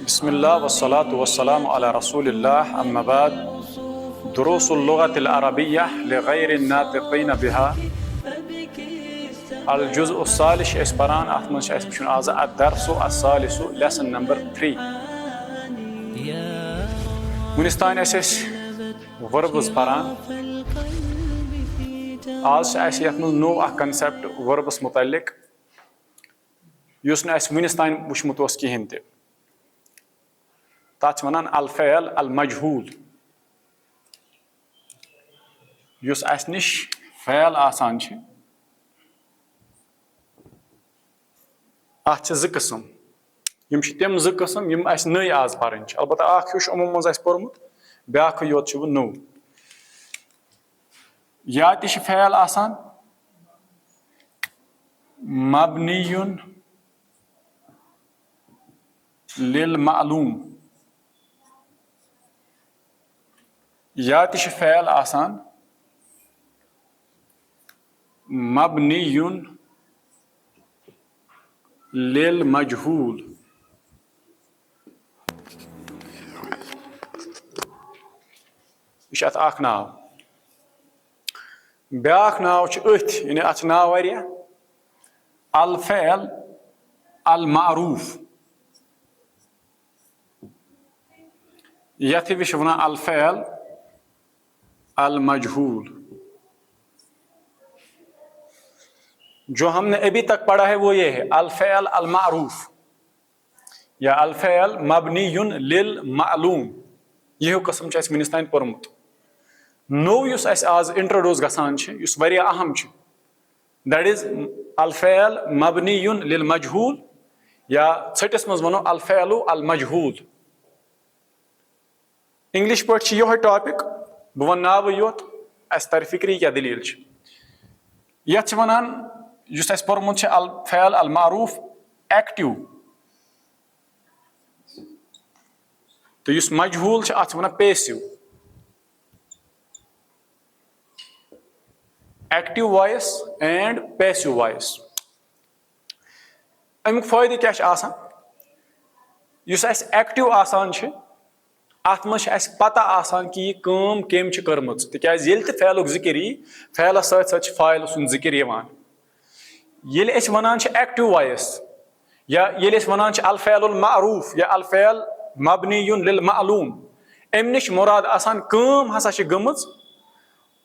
बिस्मिल्लाह वस्सलातु वस्सलामु अला रसूलिल्लाह अम्मा बाद दुरूसुल लुगतिल अरबिय्यह लिगैरिन नातिक़ीन बिहा अल जुज़्उ सालिस अस परान अथ मंज अस वुचुन आज अद-दर्सु अस-सालिसु लेसन नंबर 3 वुनिस तान अस वर्ब्स परान आज अस यथ मंज नो अ कंसेप्ट वर्ब्स मुतल्लिक युस न अस वुनिस तान वुचमुत ओस किहिन ते तथ वनान अल फ़अल अल मजहूल युस अस निश फ़अल आसान छ अत ज़ किस्म यम छ तम ज़ किस्म यम अस नई आज परन छ अलबत्ता अख हिश उमम मज अस पोरमुत ब्याख योत छ नो या ति छ फ़अल आसान मबनियुन लिल मालूम या ति छ फ़अल आसान मबनियुन लिल मजहूल यह अत नाव ब्याख नाव अथ यानी अत नाव वारिया अल फ़अल अल मारूफ यथ विश वना अल फ़अल अल मजहूल। जो हमने अभी तक पढ़ा है वो ये है अल फ़अल अल मारूफ या अल फ़अल मबनियुन लिल मालूम यह कस्म छ वनिस तान पोरमुत नो युस अस आज इंट्रोड्यूस गसान छ युस वारिया अहम छ दैट इज अल फ़अल मबनियुन लिल मजहूल या छटिस मज वनो अल फ़अल अल मजहूल। इंग्लिश पट यह टॉपिक बह वन नाव योत अस तर फिक्री क्या दलील छ यथ वनान युस अस पोरमुत छ अल फ़अल अल मारूफ एक्टिव तो युस मजहूल छ अथ वनान passive active voice and passive voice. अमुक फायदे क्या छ आसान युस अस एक्टिव आसान छ अत मज अस पता आसान कि यह काम केम छ करमच तिक्याज येल त फ़अलुक जिक्र यी फ़अलस सत सत फ़ाइल सुन जिक्र यवान येल अस वनान छ एक्टिव वॉइस या येल अस वनान छ अल फ़अल अल मारूफ या अल फ़अल मबनियुन लिल मालूम अम निश मुराद आसान काम हसा छ गमच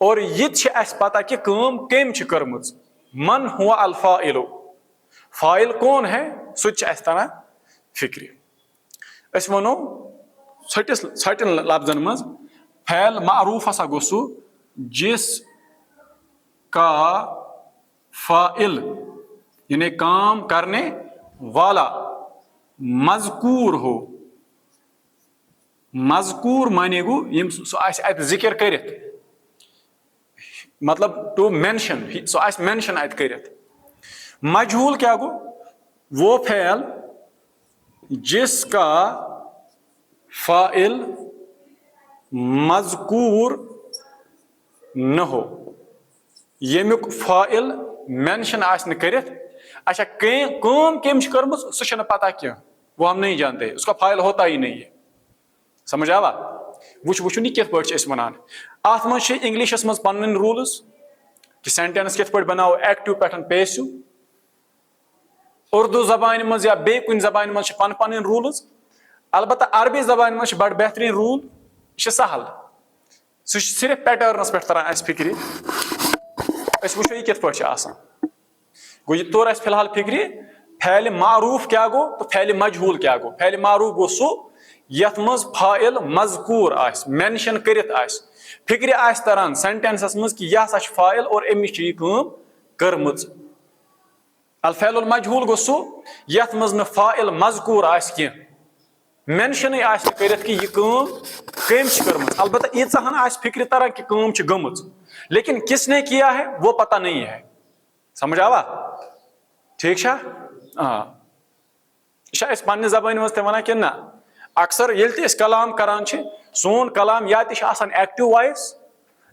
और यह छ अस पता कि काम केम छ करमच मन हुआ अल फ़ाइल फ़ाइल कौन है सु छ अस तरह फिक्र अस वनो छटिन लफ्जन मज फ़अल मारूफ हसा गो सु जिस का फ़ाइल यानी काम करने वाला मज़कूर हो मज़कूर माने गो यम सो आस अत जिक्र करित मतलब to mention so as mention अत करित। मजहूल क्या गो वो फ़अल जिसका फ़ाइल मज़कूर न हो यमुक फ़ाइल मेंशन आसने करित अच्छा काम केम छ करमच सु छ न पता क्या वो हम नहीं जानते उसका फ़ाइल होता ही नहीं है समझ आवा वुचुन यह कित पट वनान अत मज इंग्लिशस मज पन्न रूल्स कि सेंटेंस कित पट बनाओ एक्टिव पे पैसिव उर्दू जबान मज या बे कुन जबान मज पन पन्न रूल्स अलबत्ता अरबी जबान मज बड़ बेहतरीन रूल यह सहल सह सिर्फ पैटर्नस पे तरह अस फिक्री अस वुचो यह कित पट आसान गो यह तोर अस फिलहाल फिक्री फ़अल मारूफ क्या गो तो फ़अल मजहूल क्या गो फ़अल मारूफ गो सु यथ मज फ़ाइल मज़कूर आस मेंशन करित आस फिक्र आस तरन सेंटेंसस मज कि यह हसा छ फ़ाइल और अमिस छ यह काम करमच। अल फ़अल अल मजहूल गो सु यथ मज न फ़ाइल मज़कूर आस कि मेंशन आस करित कि यह काम कम छ करमच अलबत्ता यीचहन आस फिक्र तरह कि काम छ गमच लेकिन किसने किया है वो पता नहीं है समझ आवा ठीक छा यह पन्ने जबान मज ते वनान कि ना अक्सर येल ते कलाम करान छ सोन कलाम या ते आसान एक्टिव वॉइस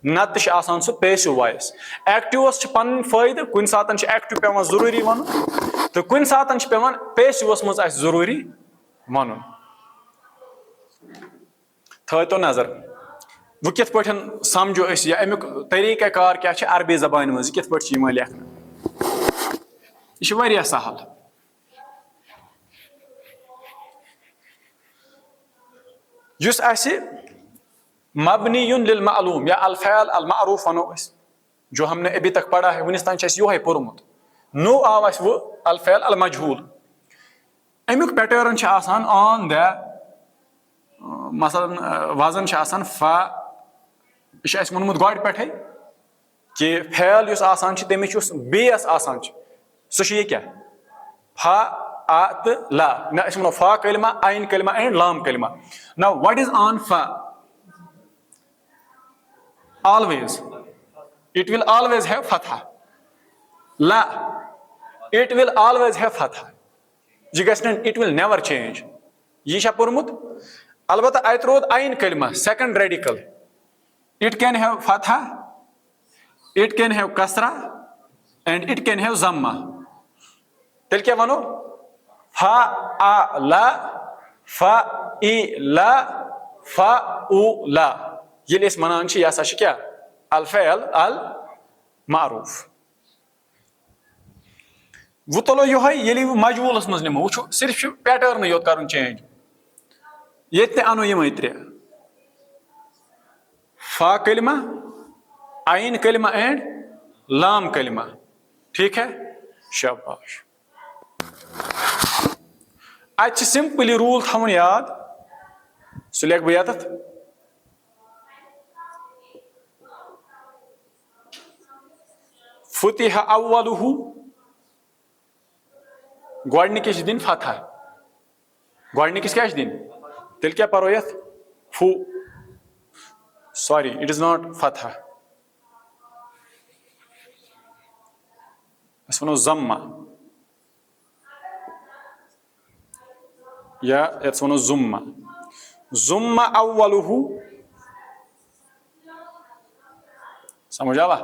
नत ते आसान सु पैसिव वॉइस एक्टिवस छ पन्न फायदे कुन सातन छ एक्टिव पेवान जरूरी वन तो कुन सातन छ पेवान पैसिवस मज आस जरूरी वन थो नजर वो कित पठन समझो अस या अमुक तरीक़ा कार क्या अरबी जबान मज कित पठ लेखन यह सहल युस आसि मबनियुन लिल मालूम या अल फ़ैल अल मारूफ वनो जो हमने अभी तक पढ़ा है वनिस तान योहे पोरमुत नो आव अस वो अल फ़ैल अल मजहूल अमुक पैटर्न आसान ऑन द मसलन वजन आसान फ़ा यह वोनमुत गॉड पे कि फ़ैल युस आसान तमिस बेस आसान सह यह क्या फा आ तो ला ना वो फा कलमा आइन कलमा एंड लाम कलमा ना व्हाट इज ऑन फा always it will always have fatha la it will always have fatha it will never change ये छा पोरमुत अलबत्ता अत रोद आइन कलमा second radical it can have fatha it can have kasra and it can have zamma tel क्या वनो फा आ ला फा ई ला फा उ ला ये मनान यह हसा क्या अल फ़ैल अल मारूफ वो तुलो ये मजबूलस मज निमो वो सिर्फ पैटर्न योत कर चेंज ये अनो यम त्रे फा कलमा आइन कलमा एंड लाम कलमा ठीक है शाबाश अत सिंपली रूल थवन याद सह लेख बह यत फुतिह अव्वलुहु गोडनिकिस दिन फतह गोडनिकिस क्या दिन तेल क्या परो यथ फू सॉरी इट इज नॉट फतह अस वनो जम्मा या यथ वनो जुम्मा जुम्मा अव्वलुहु समझ आवा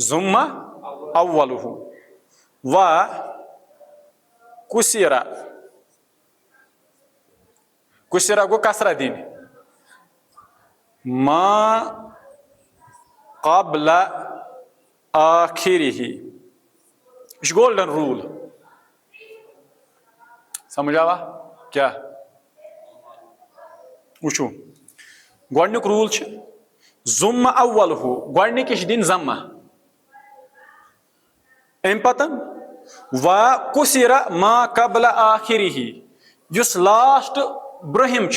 जुम्मा अव्वलुहु व कुसिरा कुसिरा गो कसरा दिन मा क़ब्ल आखिरिही यह गोल्डन रूल समझ आवा क्या वुचो गोडनिक रूल जुम्मा अव्वलुहु गोडनिकिस दिन जम्मा अम पतन व कुसिरा मा क़ब्ल आखिरिही युस लास्ट ब्रहिम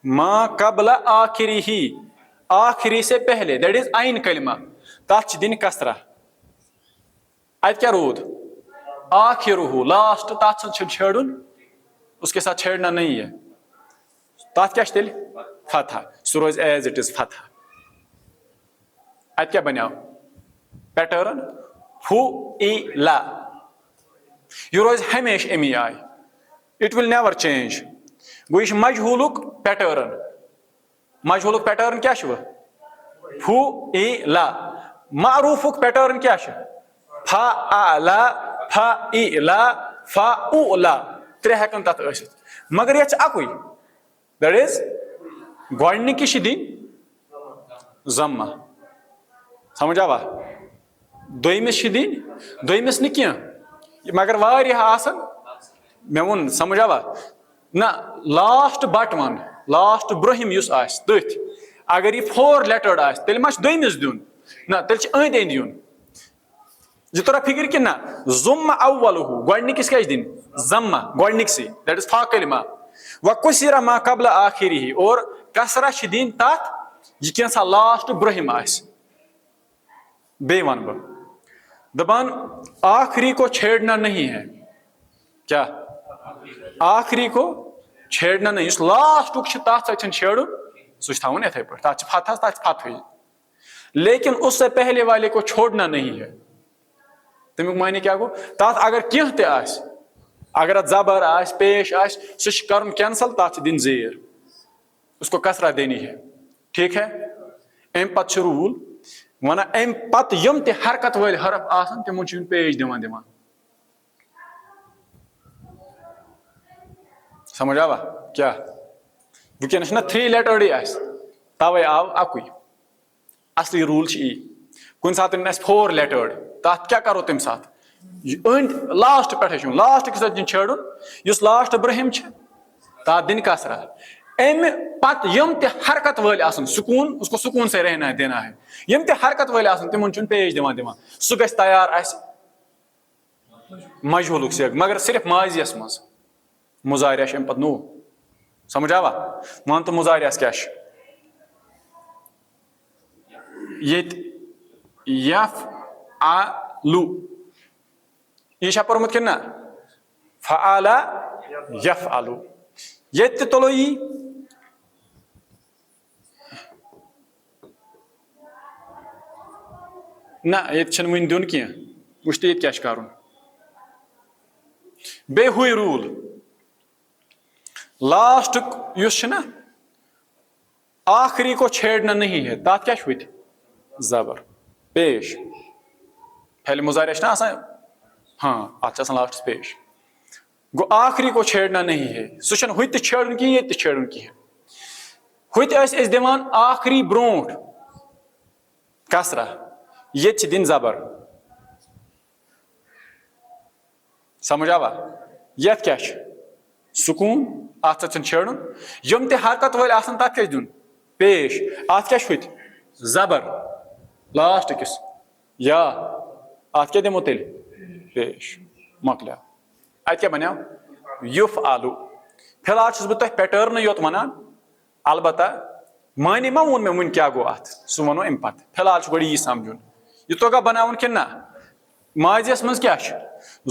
मा क़ब्ल आखिरिही आखिरी से पहले दैट इज आइन कलमा तथ दिन कसरा अत क्या रोद आखिरुहु लास्ट तथ छेड़न उसके साथ छेड़ना नहीं है तथ क्या तेल फतह सह रोज एज इट इज फतह अत क्या बनो पैटर्न फू ई ला यह रोज हमेश अमी आय इट विल नेवर चेंज गो यह मजहूलुक पैटर्न क्या फू ई ला मारूफुक पैटर्न क्या फा आ ला फा ई ला फा उ ला त्रे हेकन तथ मगर यह अकुई दैट इज गोडनिकिस दिन जम्मा समझ आवा दोयमिस दिन दोयमिस न कह मगर वारियाह आसन मे वोन समझ आवा ना लास्ट बट वन लास्ट ब्रहिम युस आस तथ अगर यह 4 लेटर्ड आस तेल मा दोयमिस दिन ना तेल अंद अंद युन यह तोरा फिक्र कि ना जुम्मा अव्वलुहु गोडनिकिस क्या दिन जम्मा गोडनिकसी दैट इज फा कलमा व कुसिरा मा क़ब्ल आखिरिही और कसरा दिन तथ यह कैसा लास्ट ब्रहिम आस बे वन बह दपान आखिरी को छेड़ना नहीं है क्या आखिरी को छेड़ना नहीं लास्ट तथ छेड़ सह थवन इथे पे तथ फतह तथ फतह लेकिन उससे पहले वाले को छोड़ना नहीं है तमिक माने क्या गो तथ अगर कह त अगर जबर आस पेश आस सह कर कैंसल तथ दिन जेर उसको कसरा देनी है ठीक है अम पत रूल वन अम पत यम ते हरकत वाल हरफ आसन तिमन पेज दिवान समझ आवा क्या वुनकस 3 लेटर्ड तवे आव अकुई असली रूल कुन सात 4 लेटर्ड तथ क्या करो तम सात लास्ट पे लास्ट के दिन छेड़न इस लास्ट ब्रहिम तथ दिन कसरा अम पत यम ते हरकत वाल सुकून उसको सुकून से रहना है देना है यम ते हरकत वाल तिमन पेश दिवान सह गस तैयार मजहूल सेग मगर सिर्फ माजियस मज मुजारिया पे नो समझ आवा मान तो मुजारिया क्या यफ आलू यह पोर्मुत कि ना फ़अला यफ़अलु ये तुलो यी ना ये वन दिन कह वुच ये क्या कर बे हुई रूल लास्ट ना आखिरी को छेड़ना नहीं है तथ क्या जबर पेश पहले मुजारिया ना हाँ अत लास्ट पेश गो आखिरी को छेड़ना नहीं है सह हुई छेड़न कह ये छेड़न कह हुई दिवान आखिरी ब्रोट कसरा ये दिन जबर समझ आवा ये क्या सुकून अत छेड़न यम ते हरकत वाल तथ क्या दिन पेश अत क्या जबर लास्ट किस या अत क्या दिमो तेल पेश मकलिया अत क्या बनो युफ आलू फिलहाल बह तुम पैटर्न योत वन अलबत्ता मानी मा वोन मे वन क्या गो अत सह वनो अम पे फिलहाल गो यह समझुन यह तोगा बनावन कि ना माजियस मज क्या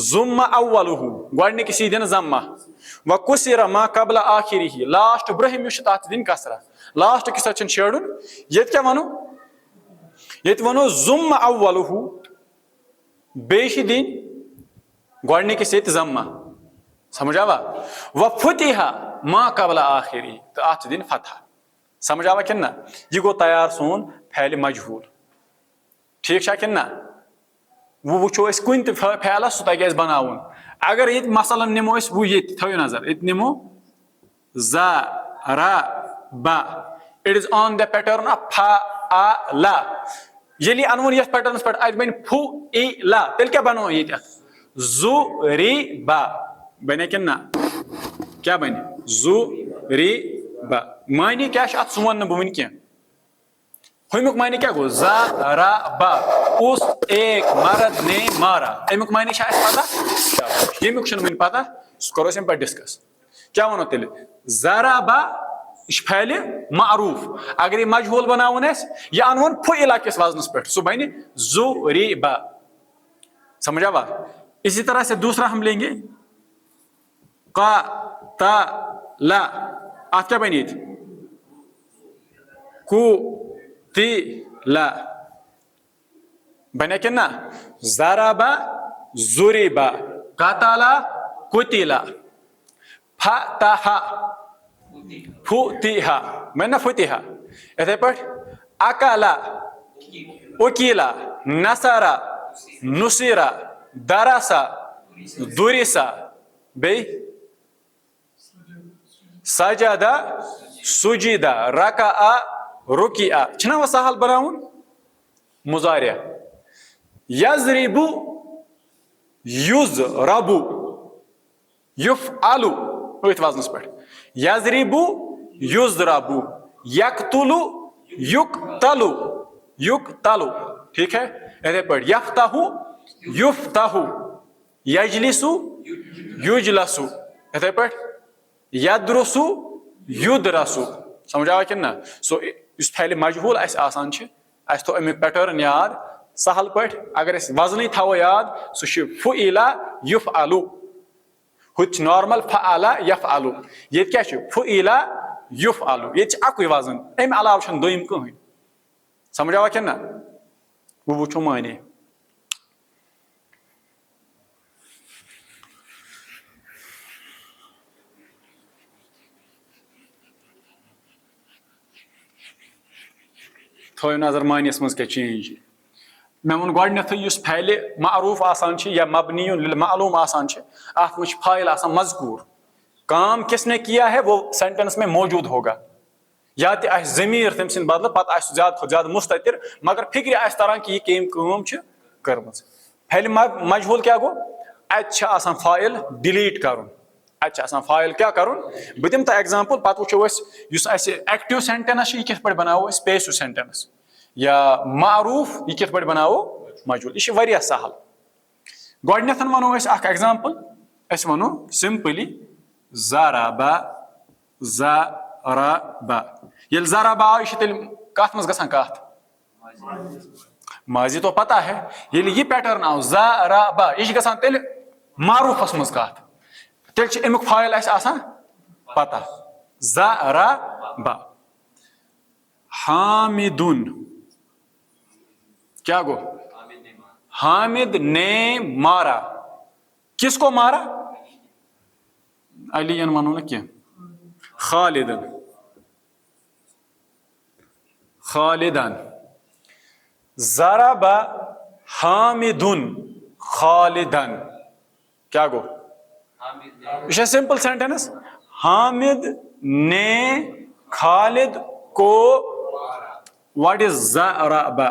जुम्मा अव्वलुहु गोडनिक दिन जम्मा व कुसिर मा कबला आखिरी लास्ट ब्रहिम तथ दिन कसरा लास्ट किस छेड़न ये क्या वनो ये वनो जुम्मा अव्वलुहु बेश दिन गोडनिक जम्मा समझ आवा व फुतिहा मा कबला आखिरी तो अत दिन फतह समझ आवा कि ना यह गो तैयार सोन फैल मजहूल ठीक कि ना वो वो कुन फैलस सह तक बनावन अगर ये मसलन निमो वो ये थो नजर ये निमो ज़रब it is on the pattern of फ़अला ये अनवन ये पैटर्न पे बन फुइला तेल क्या बनो ये ज़ुरिबा बने कि ना क्या बने ज़ुरिबा मानी क्या अत वन बह वन कह हुमुक मानी क्या गो ज़रबा उस एक मर्द ने मारा अमुक मानी पता यमुक वन पता सह करो पे डिस्कस क्या वनो तेल ज़रबा यह फैल मारूफ अगर यह मजहूल बनावन यह अनवन फुइला किस वजनस पे सह बन ज़ुरिबा समझ आवा इसी तरह से दूसरा हम लेंगे क़तला अत क्या बनी कुतिला बने कि ना ज़रबा ज़ुरिबा क़तला कुतिला फतहा फुतिहा मैं ना फुतिहा इथे पे अकला उकीला नसरा नुसिरा दरसा दुरिसा बे सजदा सुजिदा रका रुकिया छना वह सहल बनावन मुजारिया यज़रिबु युज़रबु युफ़अलु अथ वजनस पे यज़रिबु युज़रबु यक़तुलु युक़तलु युक़तलु ठीक है इथे पे यफ़तहु युफ़तहु यजलिसु युजलसु इथे पे यदरुसु युदरसु समझ आवा कि ना सो इस फैल मजहूल आसान तो अमुक पैटर्न याद सहल पे अगर वजन थो याद सह फुइला युफ़अलु हुच नॉर्मल फ़अला यफ़अलु ये क्या फुइला युफ़अलु ये अकुई वजन अम अलाव दोयम कहीं समझ आवा कि ना वो वो माने थो नजर मानियस मज क्या चेंज मे वो गोडनेथ फैल मारूफ आसान या मबनी लिल मालूम आसान अत फाइल आसान मजकूर काम किसने किया है वो सेंटेंस में मौजूद होगा, या तो आस ज़मीर तम सिंद बदल पत आस ज़्यादा खुद ज़्यादा मुस्ततिर, मगर फिक्र आस तरह कि यह काम कर्मज। फेल मजहूल क्या गो, अत आसान फाइल डिलीट करुन, अत आसान फाइल क्या करुन। बह दिम तह एग्जांपल, पत वुचो एक्टिव सेंटेंस यह कित बनावो पैसिव सेंटेंस, या मारूफ यह कित बनावो मजहूल। यह वारिया सहल। गोडनेथ वनो एग्जांपल, अस वनो सिंपली ज़राबा ज़राबा। ये ज़राबा आव तेल कत मज गसान कत माजी तो पता है, ये यह पैटर्न आव ज़राबा यह गसान तेल मारूफस मज कत, तेल अमुक फाइल आसान पता ज़राबा। हामिदुन क्या गो, हामिद ने मारा, किसको मारा, अलीन वनो ना क्या, खालिदन खालिदन। ज़राबा हामिदुन खालिदन क्या गो, यह सिंपल सेंटेंस, हामिद ने खालिद को, व्हाट इज ज़राबा,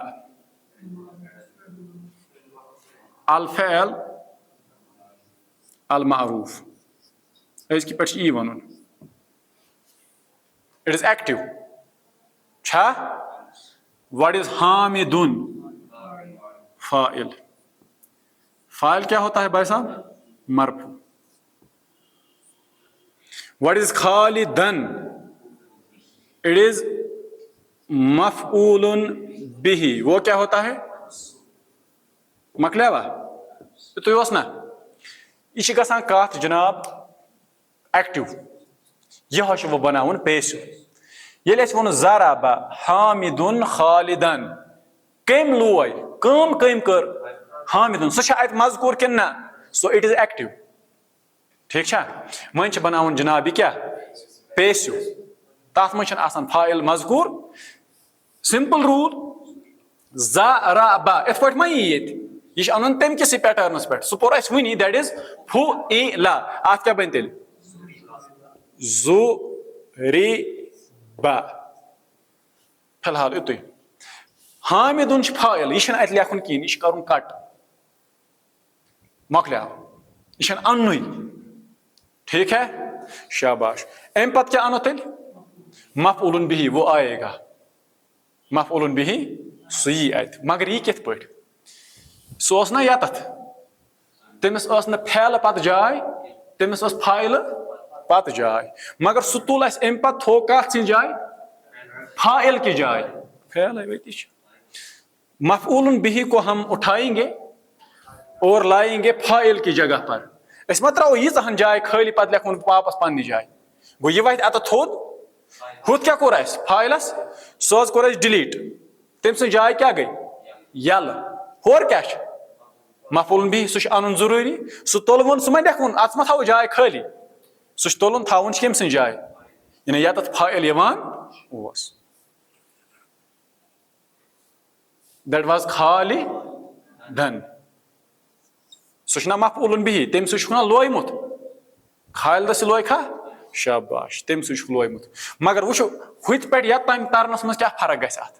अल फ़अल अल मारूफ, इसकी पे यी वनुन, इट इज एक्टिव छा। व्हाट इज हामिदुन, फाइल, फाइल क्या होता है भाई साहब, मरफू। व्हाट इज खालिदन, इट इज मफऊलुन बिही, वो क्या होता है, मकलेवा तो ना। यह गसान कत जनाब एक्टिव, यह वो बनावन पैसिव। ये वो ज़राबा हामिदुन खालिदन, कम लोय कम कर हामिदुन, सह मजकूर कि ना, सो इट इज एक्टिव, ठीक है। मन बनावन जनाब क्या पैसिव, तथ मज फाइल मजकूर। सिंपल रूल ज़राबा इत पे यह अन तम किस पैटर्नस पे, सह पोर वनी, दैट इज फुइला, अत क्या बन तेल ज़ुरिबा। फिलहाल युत हामिदुन फाइल, यह लेखुन कहें, यह कर कट मकलियाव, यह अन, ठीक है, शाबाश। अम पत क्या अनो तेल मफऊलुन बिही, वो आएगा मफऊलुन बिही, सह यी अत, मगर यह कित पे, सह ना यत तमिस ना फैल पत जाय, तमिस फाइल पत जाय, मगर सह तुल अम पे थो कत सी जाय, फाइल की जाय, फैल मफऊलुन बिही को हम उठाएंगे और लाएंगे फाइल की जगह पर। अस मत त्रो यीहन जाय खाली पत लेखुन वापस पन्नी जाय, गो यह वत अत थोद, हुत क्या कोर फाइलस, सह कोर डिलीट, तम सी जाय क्या गई यल, होर क्या मफऊलुन बिही, सह अन जरूरी, सह तुलवन, सह मा लेखुन अत मा थो जाय खाली, सह तुलन थवन कम सी जाय, यानी यत फाइल ओस, दैट वाज खालिदन, सह मफऊलुन बिही, तम सह लोयमुत, खालिदस लोय खा, शाबाश, तम सह लोयमुत। मगर वो हुत पे यत ताम तरनस मज क्या फर्क गस अत,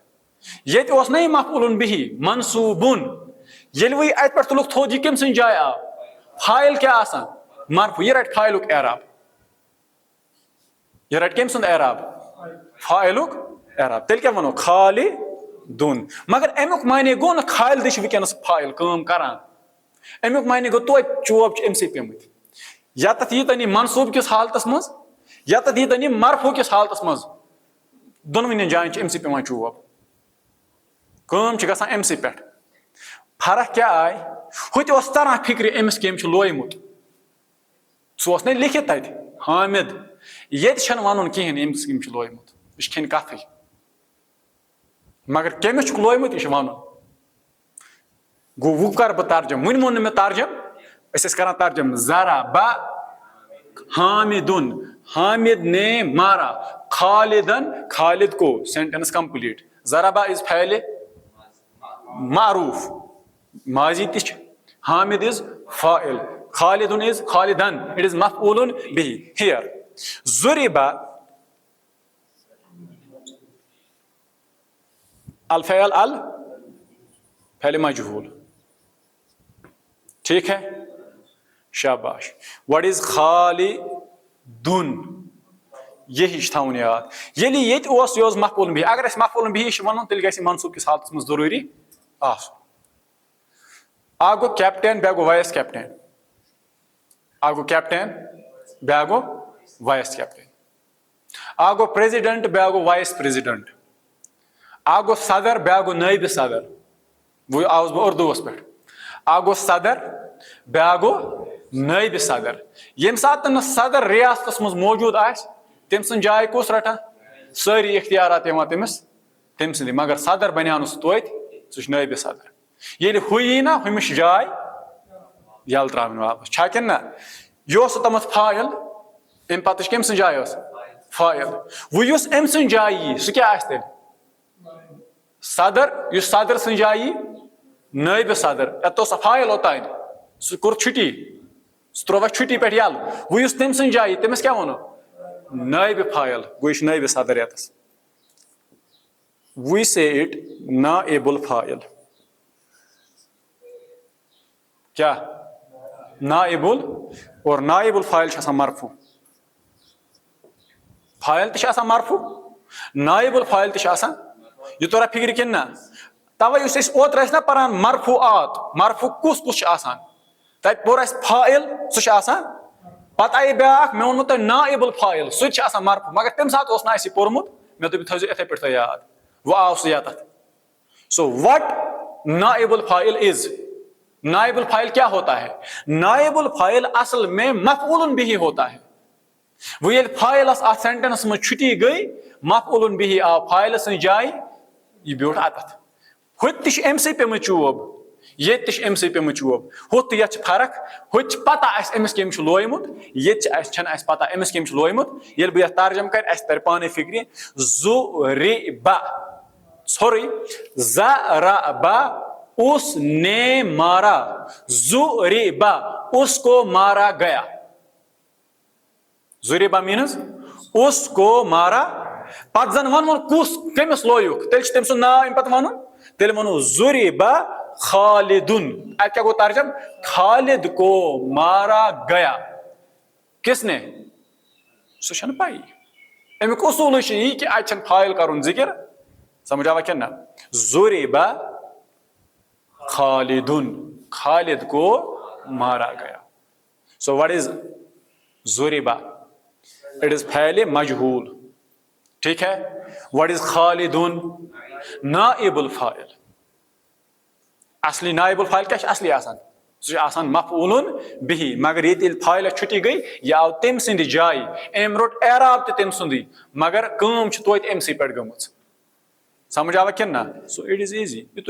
ये ना मफऊलुन बिही मनसूबुन, ये वही अत पे तुलुक थोद, यह कम सी जाय आव, फाइल क्या आसान मरफू, यह रट फाइलुक एराब, यह रट कम सुंद एराब, फाइलुक एराब, तेल क्या वनो खालिदुन। मगर अमुक माने गो ना खालिद वनस फाइल काम करान, अमुक माने गो तो चोब अमसे पेमुत, यत यीतन मनसूब किस हालतस मज, यत यीतन मरफू किस हालतस मज, दोनवनी जायन अमसे पेवान चोब, काम गसान अमसे पे। फर्क क्या आय, हुत तरह फिक्र अमिस कम लोयमुत, सह ना लिखित तत हामिद, ये वन कहें अमिस कम लोयमुत, यह खेन कथ, मगर कमिस लोयमुत यह वन। गो वो कर बह तर्जम, वन मोन मे तर्जम, कर तर्जम ज़राबा हामिदुन, हामिद ने मारा, खालिदन, खालिद को, सेंटेंस कंप्लीट। ज़राबा इज फैल मारूफ, माजी ति, हामिद इज फाइल, खालिदुन इज खालिदन, इट इज मफऊलुन बिही। हियर ज़ुरिबा अल फ़ैल अल फ़ैल मजहूल, ठीक है, शाबाश। व्हाट इज खालिदुन, यही थवन याद। ये ये मफूल बिही, अगर मफूल बिही वन तेल गि मनसूब किस हालत में जरूरी आग गो कैप्टन बे गो वाइस कैप्टन, आग गो कैप्टन बे गो वाइस कैप्टन, आग गो प्रेसिडेंट बे गो वाइस प्रेसिडेंट, आग गो सदर बे गो नायब सदर, वो आउस बह उर्दूस पे, आग गो सदर बे गो नायब सदर। यम सात सदर रियासत मज मौजूद तम सन जाय कुस रटान, सारी इख्तियारात तमिस तम सद, मगर सदर बनिया तोत सह नायब सदर। ये हु यी ना हुमिश जाय यल त्रावन वापस छा कि ना, यह तम फाइल अम पे कम सन जाय फाइल, वह अम सन जाय यी सह क्या तेल सदर, सदर सन जाय यी नायब सदर, ये सह फाइल ओतान सह कोर छुट्टी, सह त्रोव छुट्टी पे यल, वह तम सन जाय तमिस क्या वनो नायब फाइल, गो यह नायब सदर यतस। वी से इट नाइबुल फाइल, क्या नाइबुल, और नाइबुल फाइल मरफू, फाइल तो मरफू, नाइबुल फाइल तो यह तोरा फिक्र कि ना, तवे ओतर ना पान मरफूआत, मरफू कुस कुस तब पोर फाइल सह पता आई ब्याक मे वोन तुम नाइबुल फाइल सह मरफू, मगर तम सात पोर्मुत मे दोप थो इथे पे याद, वो आव सह यत। सो व्हाट नाइबुल फाइल इज, नाइबुल फाइल क्या होता है, नाइबुल फाइल असल में मफऊलुन बिही होता है। वो ये फाइल सेंटेंस में छुट्टी गई, मफऊलुन बिही आव फाइल सन जाय, यह ब्योट अत हुत अम पे चूब, ये अम पे चूब, हुत ये फर्क, हुत पता अमिस कम लोयमुत, ये पता अमिस कम लोयमुत। ये बह तर्जम कर तर पाने फिक्र, ज़ुरिबा सॉरी ज़रबा उसने मारा, ज़ुरिबा उसको मारा गया, ज़ुरिबा मीन्स उसको मारा, पत जन वन कुस कमिस लोयुक तेल तम सुन नाम पे वन, तेल वनो ज़ुरिबा खालिदुन, अत क्या गो तर्जम, खालिद को मारा गया, किसने, सह पाई। अमुक उसूल यह कि अत फाइल कर जिक्र, समझ आवा क्या ना, ज़ुरिबा खालिदुन, खालिद को मारा गया। सो व्हाट इज ज़ुरिबा, इट इज फ़ैल मजहूल, ठीक है। व्हाट इज खालिदुन, नाइबुल फाइल, असली नाइबुल फाइल क्या असली आसान, सह मफऊलुन बिही, मगर ये फाइल छुट्टी गई यह आव तम सद जाय, अम रोट एराब तम सुंदी, मगर काम तोत अम पे गम, समझ आवा कि ना। सो इट इज इजी, युत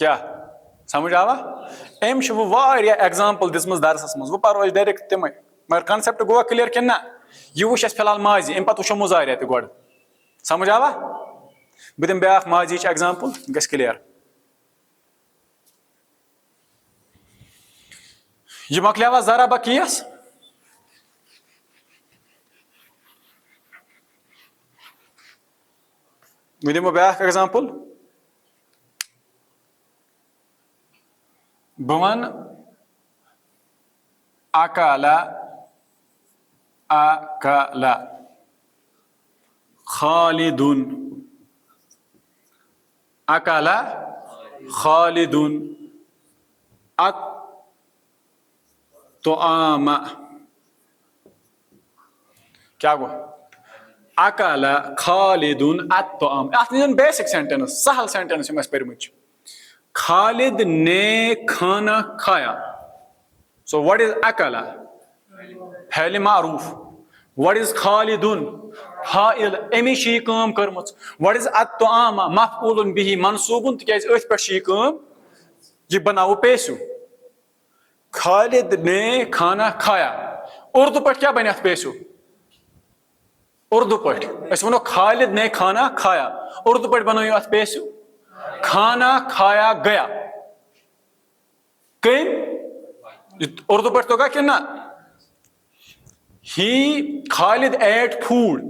क्या समझ आवा। अम एग्जाम्पल दिसम दरसस मज, वो पो डायरेक्ट तमें, मगर कॉन्सेप्ट गो क्लियर कि ना, यह वो फिलहाल माजी, अम पे वो मुजारिया तो गो, समझ आवा। बह दिम ब्याक माजी एग्जाम्पल ग क्लियर। यह मकलिया ज़रबा केस, बह दिमो ब्याक एग्जाम्पल, बह वन अकाला अकाला खालिदुन, अकाला खालिदुन अत तो आमा, क्या गो अकाला खालिदुन अत तो आम, बेसिक सेंटेंस सहल सेंटेंस पर्म, खालिद ने खाना खाया। सो व्हाट इज अकाला, फ़ैल मारूफ, व्हाट इज खालिदुन फाइल, अमिश काम कर्म, व्हाट इज अत तो आमा मफऊलुन बिही मनसूबुन, तिकाज अथ पे काम यह बनाओ पेशु, खालिद ने खाना खाया, उर्दू पे क्या बन पेशु, उर्दू पे वो खालिद ने खाना खाया, उर्दू पे बनो अत पेशु खाना खाया गया, कम उर्दू पे तो कि ना। Khalid ate food.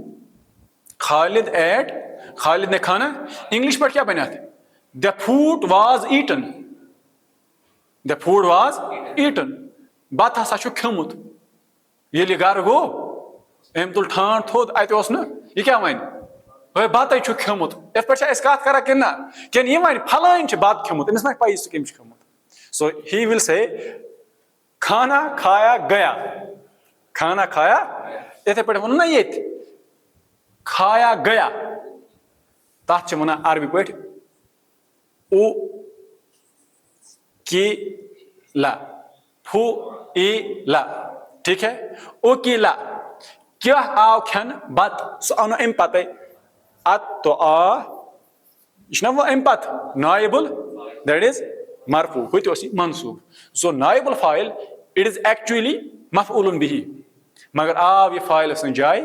Khalid ने खाना, इंग्लिश पर क्या बना था? The food was eaten. The food was eaten. Bath hasa chu khemut. Yeli gar go, em tul thaan thod aite os na. Ye kya main? Oy bath ay chu khemut. Ef par cha is kaat kara kenna. Ken ye main phalain ch bath khemut. Emis mai pais kem ch khemut. So he will say khana khaya gaya. Khana khaya. Ete par won na yet. Khaya gaya. Tat ch mana Arabi pat o की ला फू ई ला, ठीक है? ओ की ला क्या आओ खन बात सो आनो एम पते अत तो आ इशना वो एम पत नाइबल दैट इज मरफू हुई तो सी मंसूब. सो नाइबल फाइल इट इज एक्चुअली मफऊलुन बिही, मगर आ ये फाइल सन जाय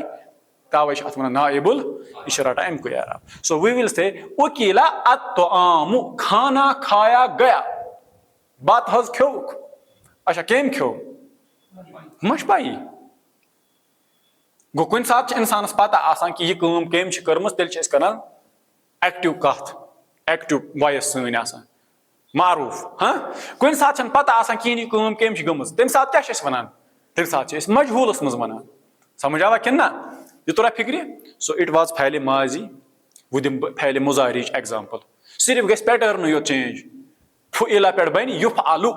तावश अत वना नाइबल इशराटा एम को यार. सो वी विल से ओ की ला अत तो आमु खाना खाया गया. बात हज क्यों? अच्छा केम क्यों? मश पाई गो कुन सात इंसान पता आसान कि यह काम केम कर्मस तेल करान एक्टिव कथ एक्टिव वॉइस सन आसान मारूफ. हाँ कुन सात पता आसान कि यह काम केम गमज तम सात क्या वनान तम सात मजहूलस मज वनान. समझ आवा कि ना? यह तोरा फिक्र. सो इट वाज फैल माजी वो दिम फैल मुजारिच एग्जाम्पल. सिर्फ गस पैटर्न यो चेंज. फुइला पे बन युफ आलू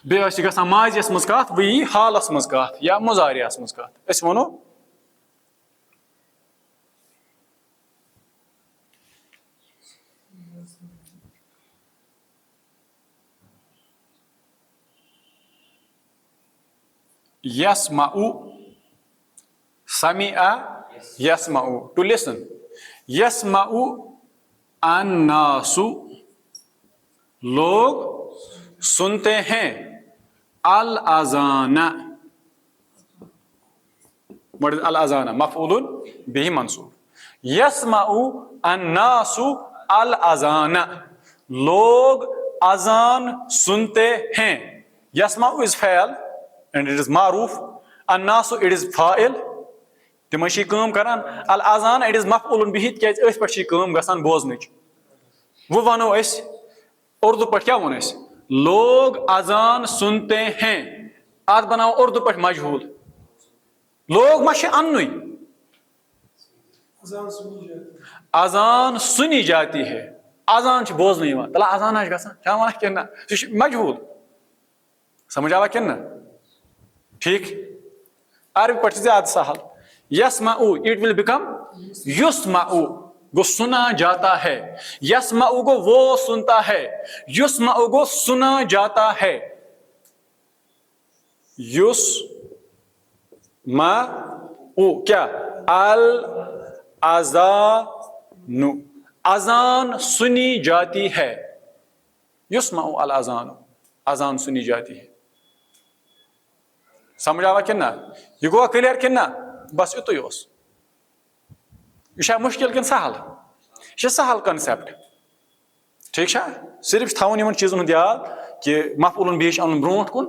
बेस ग माजियस मज कत वही हालस मज कत या मुजारियस मज कत वनो यस्माउ समिआ यस्माउ टू लिसन. यस्माउ अन्नासु लोग सुनते हैं. अल अजाना व्हाट इज अल अजाना मफऊलुन बिही मंसूब. यस्माउ अन्नासु अल अजाना लोग अजान सुनते हैं. यस्माउ इज फ़ैल एंड इट इज मारूफ. अन्नासु इट इज फाइल तिम काम करान. अल अजान इट इज मफऊलुन बिही क्या पे काम गसान बोजन. वो वनो उर्दू पे क्या वन लोग अजान सुनते हैं. आज बनाओ उर्दू पे मजहूल. लोग मा अन्नु अजान सुनी जाती है. अजान बोजन तला अजान क्या वन क्या मजहूल. समझ आवा कि ना? ठीक. अरबी पे ज्यादा सहल. यस्माउ इट विल बिकम युस्माउ गो सुना जाता है. यस्माउ गो वो सुनता है. युस्माउ गो सुना जाता है. युस्माउ क्या अल अज़ानु अजान सुनी जाती है. युस्माउ अल अज़ानु अजान सुनी जाती है. समझ आवा कि ना? यह गो क्लियर कि ना? बस युतुय ओस. यह मुश्किल कि सहल? यह सहल कंसेप्ट. ठीक है? सिर्फ थवन इन चीजन याद कि मफऊलुन बिही अन ब्रोट कुन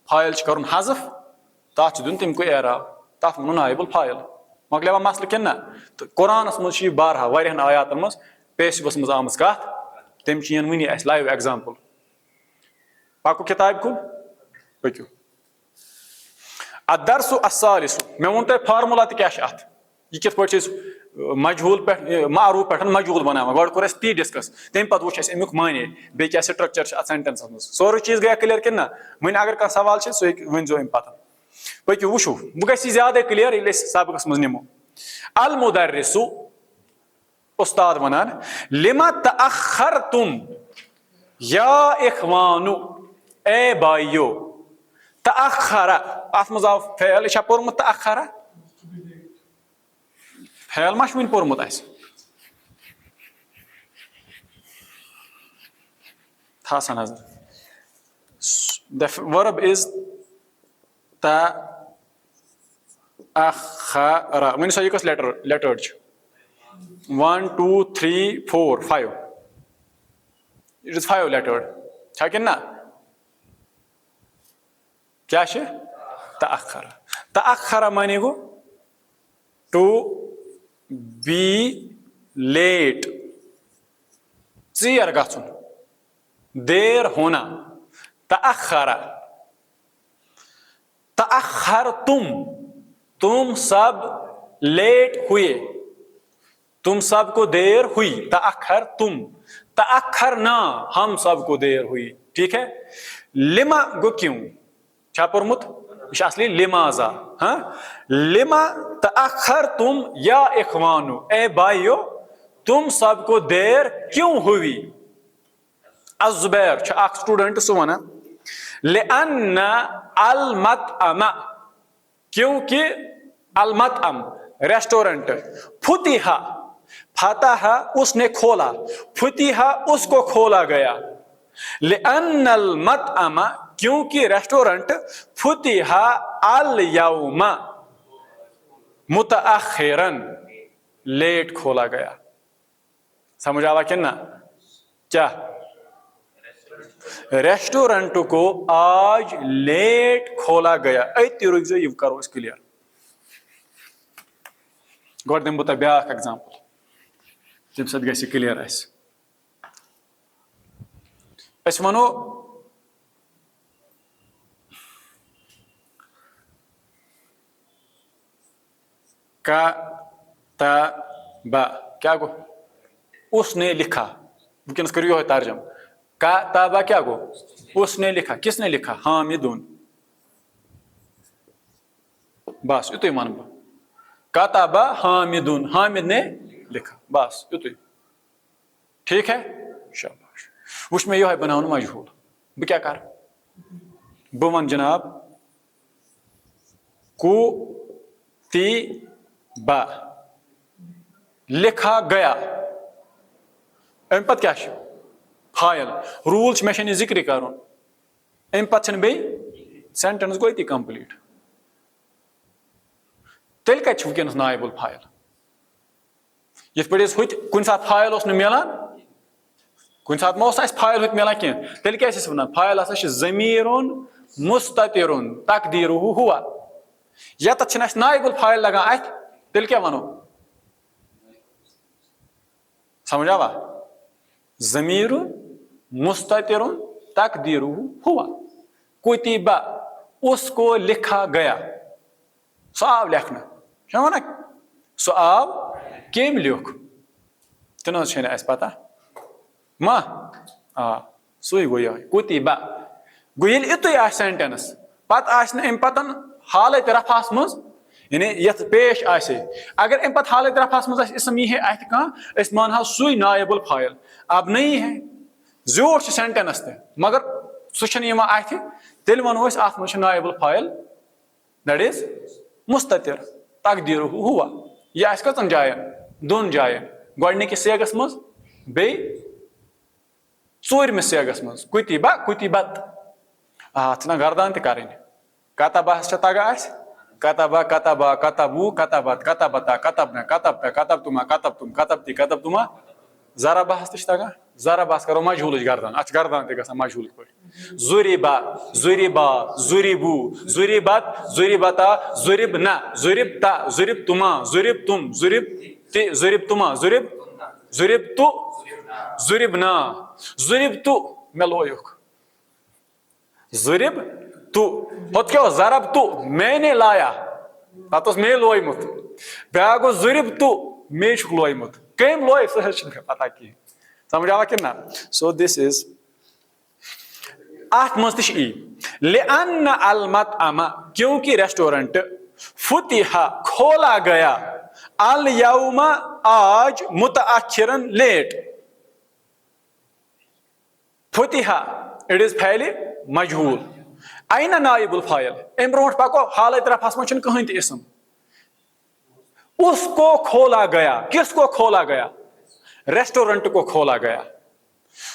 फाइल कर हजफ तथ दिन तम एराब तथ वो नाइबुल फाइल. मकलेवा मसल कि ना? तो कुरानस मज बारहा वारियान आयातन मज पेसिवस मज आम कथ तम वन अस लाइव एग्जाम्पल. पको किताब कुन पक्यू. अदरसु अस्सालिसु मे वो तुम फार्मूला क्या यह कित पे मजहूल पे मारूफ पे मजहूल बनावा. गो कोर ती डिस्कस तम पे वो अमुक माने बे क्या स्ट्रक्चर सेंटेंस मज सोरे चीज गया क्लियर कि ना? वन अगर कह सवाल सो वन जो पता पक्यू वो वह गि ज्यादा क्लियर ये सबकस मज निमो. अल मुदर्रिसु उस्ताद वनान लिमा तअख्खरतुम या इख्वानु ए भाइयो. तअख्खरा अत मज आव फेल यह पोर्मुत तअख्खरा फेल मा वन पोर्मुत था नजर. द वर्ब इज तअख्खरा. वन सो यह लेटर 1 2 3 4 5 इट इज 5 लेटर. कि ना? क्या तअखर। तअखर माने गो टू बी लेट, चीर गछुन, देर होना। तअखर, तअखर तुम सब लेट हुए, तुम सबको देर हुई। तअखर तुम, तअखर ना हम सबको देर हुई। ठीक है। लिमा गो क्यों, क्या पुरमुत असली लिमाजा। हाँ, लिमा तअखर तुम या इखवानु, ए भाइयों तुम सबको देर क्यों हुई। अज़ुबैर अख स्टूडेंट सो वना लिअन्न अल-मतअम, क्योंकि अल-मतअम रेस्टोरेंट, फुतिहा फतह उसने खोला, फुतिहा उसको खोला गया। लिअन्न अल-मतअम क्योंकि रेस्टोरेंट, फुतिहा अल-यौम मुतअखिरन लेट खोला गया। समझ आवा कि ना। क्या रेस्टोरेंट को आज लेट खोला गया। रुक यह करो क्लियर। गोड दिम बह ब्या एग्जाम्पल तम सत गि क्लियर। वनो का-ता-बा, क्या गो उसने लिखा। वनकस करो यो तर्जम। का-ता-बा क्या गो उसने लिखा। किसने लिखा, हामिदुन। बस युत वन बह। का-ता-बा हामिदुन, हामिद ने लिखा, बस युत। ठीक है, शाबाश। वुच मे यो बनान मजहूल। बह क्या कर, बह वन जनाब कुतिबा लिखा गया। अम पत क्या फाइल रूल मे जिक्र कर। अम पे बे सेंटेंस गो ये कंप्लीट। तेल कत वनकस नायबुल फाइल। ये पे कुन सात फाइल मिलान, कुन सात मा फाइल हुत मिलान कह। तेल क्या वन फाइल हसा ज़मीरुन मुस्ततिरुन तकदीरुहु हुआ। यत नायबुल फाइल लगा अथ, तेल क्या वनो। समझ आवा। ज़मीरुन मुस्ततिरुन तकदीरुहु हुआ। कुतिबा उसको लिखा गया। सो आव लिखना क्या वना, सो आव कम लिख तन पता मा आ सो गो ये कुतिबा गो ये युत सेंटेंस पत अम पतन हालत रफास मज यानी यथ पेश आसे। अगर अम पत हालत रफास मज इसम यह अथ कह मान सु नायबुल फाइल। अब नहीं है, जोर सेंटेंस ते मगर सह अथ, तेल वनो अत मज नायबुल फाइल दैट इज मुस्ततिर तकदीरुहु हुआ। यह कतन जायन, दोन जायन, गोडनिकिस सेगस मज बे चूरमिस सेगस मज। कुतिबा कुतिबत ना गर्दान त करें। कतबा तगा कतबा कतबा कतबू कतबत कतबता कतबना कतबता कतबतुमा कतबतुम कतबती कतबतुमा। ज़राबास तगा, ज़राबास करो मजहूल गर्दान, अत गर्दान त गसान मजहूल पे। ज़ुरिबा ज़ुरिबा ज़ुरिबू ज़ुरिबत ज़ुरिबता ज़ुरिबना ज़ुरिबता ज़ुरिबतुमा ज़ुरिबतुम ज़ुरिबति ज़ुरिबतुमा ज़ुरिब ज़ुरिबतु ज़ुरिबना ज़ुरिबतु मे लोयुक। ज़ुरिब तु होत क्या ज़रब तु मैंने लाया, तत मे लोयमुत। ब्या गो ज़ुरिब तु मे लोयमुत, कम लोय सह पता कह। समझ आवा कि ना। सो दिस इज अत मज तह लिअन्न अल-मतअम क्योंकि रेस्टोरेंट, फुतिहा खोला गया, अल-यौम आज, मुतअखिरन लेट। फुतिहा इट इज फैल मजहूल। आइना नाइबुल फाइल, अम ब्रोट पको हालत रफास मज कहीं त इसम। उसको खोला गया, किसको खोला गया, रेस्टोरेंट को खोला गया।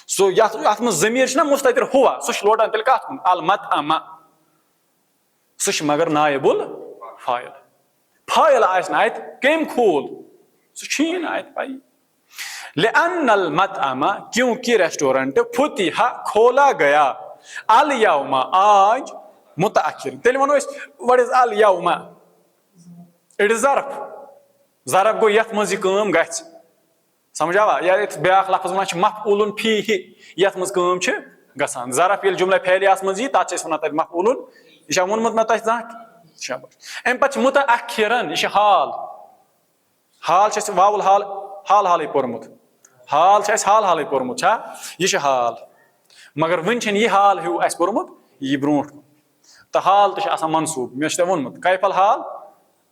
सो अत ज़मीर ना मुस्ततिर हुआ, सह लोटान तेल कत कुन अल-मतअम, सह मगर नाइबुल फाइल। फाइल अत कम खोल, सह अत पाई। लिअन्न अल-मतअम क्योंकि रेस्टोरेंट, फुतिहा खोला गया, अल-यौम आज, मुतअखिर तेल वनो व्हाट इज अल यौमा इट इज ज़रफ ज़रफ गो यथ मज काम गछ समझ आवा या ब्याख लफ्ज वन मफऊलुन फीहि यथ मज काम छ गसान ज़रफ येल जुमला फेलियास मज तात वन तत मफऊलुन यह वोनमुत मे तह शाबाश अम पे मुतअखिरन यह हाल हाल वावुल हाल हाल हाल पोर्मुत हाल हाल हाल पोर्मुत यह हाल मगर वन यह हाल हूँ अस पोर्मुत यह ब्रोट तो हाल तो मनसूब मे वोनमुत कैफल हाल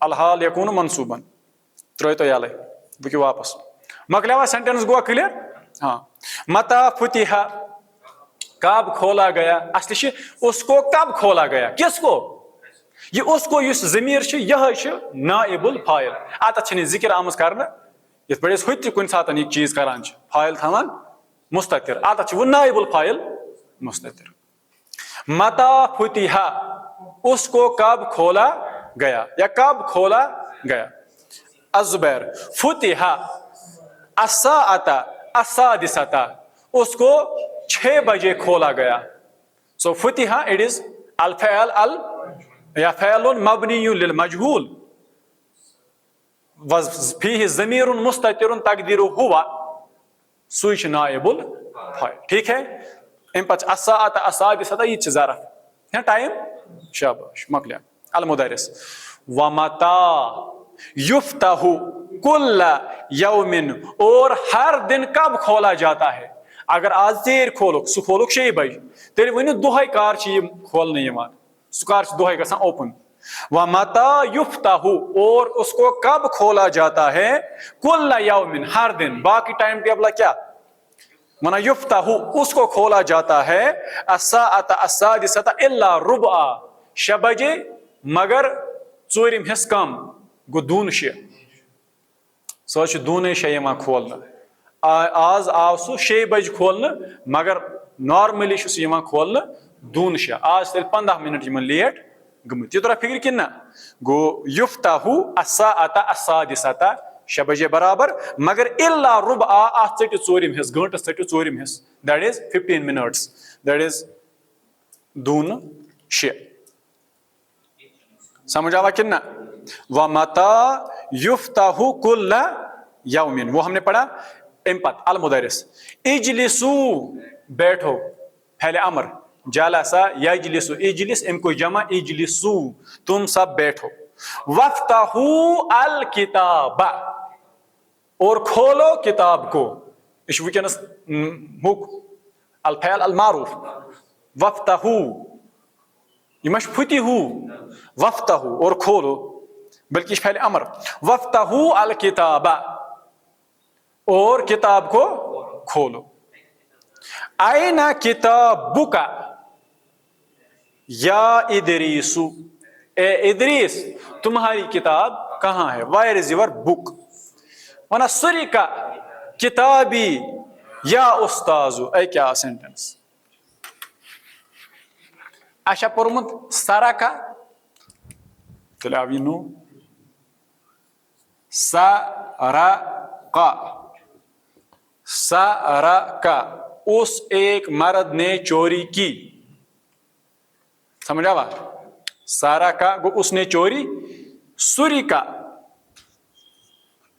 अल हाल यकून मनसूबन त्रो तो यल वो वापस मकलिया सेंटेंस गो क्लियर हाँ मता फुतिहा कब खोला गया असली उसको कब खोला गया किसको ये उसको युस ज़मीर यह नाइबुल फाइल अत जिक्र आम कर ये पे कुन सात यह चीज करान फाइल थवान मुस्ततिर अत वो नाइबुल फाइल मुस्ततिर मता फुतिहा उसको कब खोला गया या कब खोला गया अज़ुबैर फुतिहा अस्साअता अस्सादिसता उसको 6 बजे खोला गया सो फुतिहा इट इज अल फ़अल अल या फ़अलुन मबनियुन लिल मजहूल व फीहि ज़मीरुन मुस्ततिरुन तक़दीरु हुवा सुइश नाइबुल फाइल ठीक है इन पच अस्साअता अस्सादिसता ये ज़रफ है टाइम शाबाश मकलिया अल मुदरिस व मता युफ्तहु कुल्ला यौमिन और हर दिन कब खोला जाता है अगर आज देर खोलुक सह खोलुक 6 बजे तेल वन दुहै कार खोलने सह कार दुहै गसान ओपन व मता युफ्तहु और उसको कब खोला जाता है कुल्ला यौमिन हर दिन बाकी टाइम टेबल क्या मना युफ्तहु उसको खोला जाता है अस्साअता अस्सादिसता इल्ला रुबआ 6 बजे मगर 4 हिस्स कम गो दून 6 सह दून 6 खोलना आज आव सह 6 बजे खोलना मगर नॉर्मली खोलना दून 6 आज तेल 15 मिनट लेट गमत यह तोरा फिक्र कि ना गो युफ्तहु अस्साअता अस्सादिसता 6 बजे बराबर मगर इल्ला रुबआ अत 4 हिस्स घंटस 4 हिस्स that is 15 minutes that is दून 6 समझ आवा कि ना व मता युफ्तहु कुल्ला यौमिन वो हमने पढ़ा इम्पत अल मुदरिस इजलिसु बैठो पहले अमर जालसा यजलिसु इजलिस इनको जमा इजलिसु तुम सब बैठो वफ्तहु अल किताब और खोलो किताब को इस वुकनस मुक अल फैल अल मारूफ वफ्तहु यमश फुतिहु वफ्तहु और खोलो बल्कि पहले अमर वफ्तहु अल किताब और किताब को खोलो आइना किताबुका या इदरीसु ए इदरीस तुम्हारी किताब कहाँ है वेयर इज योर बुक वना सुरिका किताबी या उस्ताजु ए क्या सेंटेंस अच्छा पोर्मुत सरका तेल आव नो सरका उस एक मर्द ने चोरी की समझ आवा सरका गो उसने चोरी सुरिका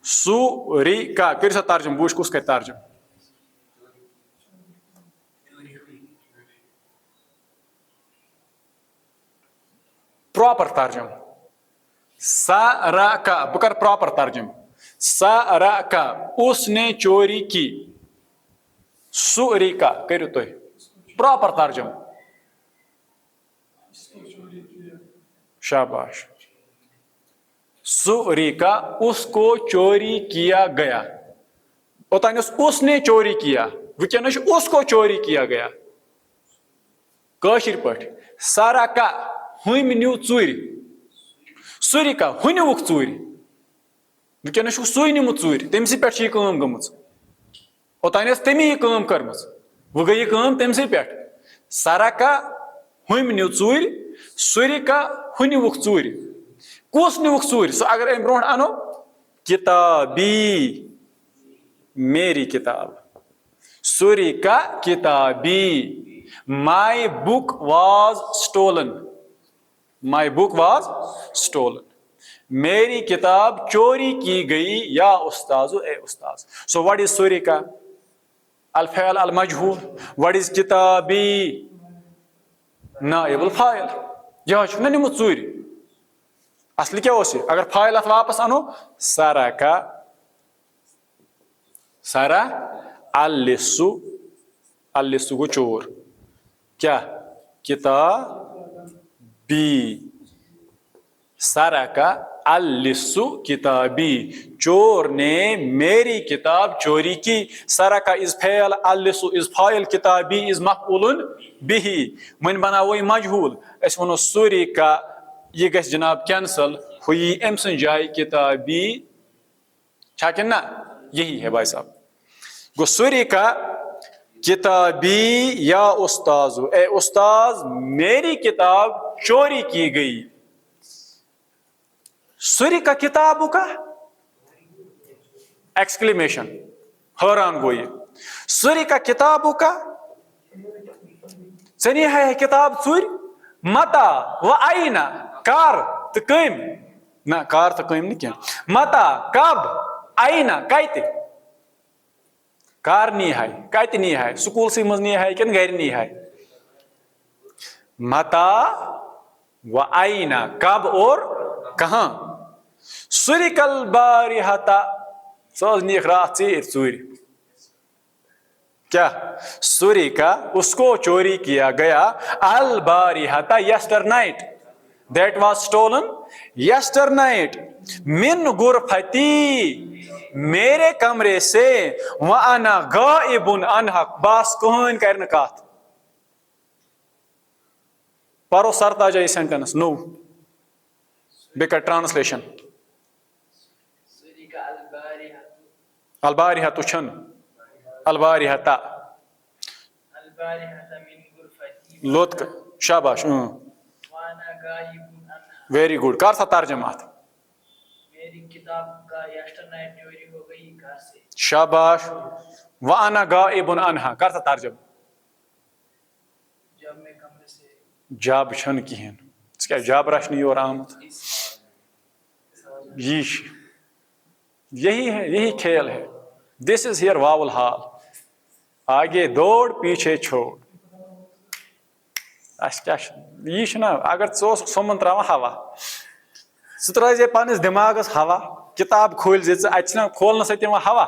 सुरिका कर तर्जुम बूझ कुस कर तर्जुम प्रॉपर तर्जुम सरका बकर प्रॉपर तर्जुम सरका उसने चोरी की सुरिका करो तो प्रॉपर तर्जुम शाबाश सुरिका उसको चोरी किया गया ओतान उसने चोरी किया वुकनस उसको चोरी किया गया कशिर पठ सरका हुम न्यू चूर सुरिका हुनुक चूर वुकनस सुई निमुत चूर तमसी पे गम ओतान तमी काम कर्म वो गई तमसी पे सरका हुम न्यू चूर सुरिका हुनुक चूर कस नुक चूर सो अगर अम ब्रो अनो किताबी मेरी किताब सुरिका किताबी my book was stolen my book was stolen. मेरी किताब चोरी की गई या उस्ताजो ए उस्ताज। सो व्हाट इज सुरिका? अल फ़अल अल मजहूल। व्हाट इज किताबी? नाइबुल फ़ाइल। यह छ न निमुत चूर। असली क्या ओस अगर फ़ाइल अथ वापस अनो सरका। सरा अल लिस्सु। अल लिस्सु गो चोर। क्या? किताबी। सरका अल लिस्सु किताबी। चोर ने मेरी किताब चोरी की। सरका इज फ़अल, अल लिस्सु इज फ़ाइल, किताबी इज मफ़ऊलुन बिही। मन बनावो ये मजहूल। अस वनो सुरिका, ये गस जनाब कैंसल हुई अम सं जाय किताबी। छा कि ना? यही है भाई साहब। गो सुरिका किताबी या उस्ताजो ए उस्ताज मेरी किताब चोरी की गई। सुरिका किताबों का एक्सक्लेमेशन, हैरान गो ये। सुरिका किताबों का सनी है किताब चुर मता व आईना कार तो कम ना कार तो कम नहीं क्या मता कब आईना कत कार नी है कत नी है स्कूल से मज नी है कि घर नी है। मता व आईना कब और कहाँ। सुरिकल बारिहता सज नीक रात चूर। क्या? सुरिका उसको चोरी किया गया। अल बारिहता yesternight. That was stolen yesternight. मिन गुरफती मेरे कमरे से। व अना गाइबुन अनहा बास कहन करन कथ। परो सरताज ये सेंटेंस नो बेकर ट्रांसलेशन। अलबारिहतु छन अलबारिहता लोत शाबाश वेरी गुड। कर सा तर्जमात। मेरी किताब का यस्टरनाइट चोरी हो गई घर से। शाबाश। व अना गाइबुन अनहा कर सा तर्जम। जब मैं कमरे से जब छन किहन क्या जब रचनी और आमद यही है यही खेल है। दिस इज हियर वावल हाल। आगे दौड़ पीछे छोड़। यह ना अगर सोमन त्रा हवा सह पन्नस दिमागस हवा किताब खोल अ खोलने सत्य हवा।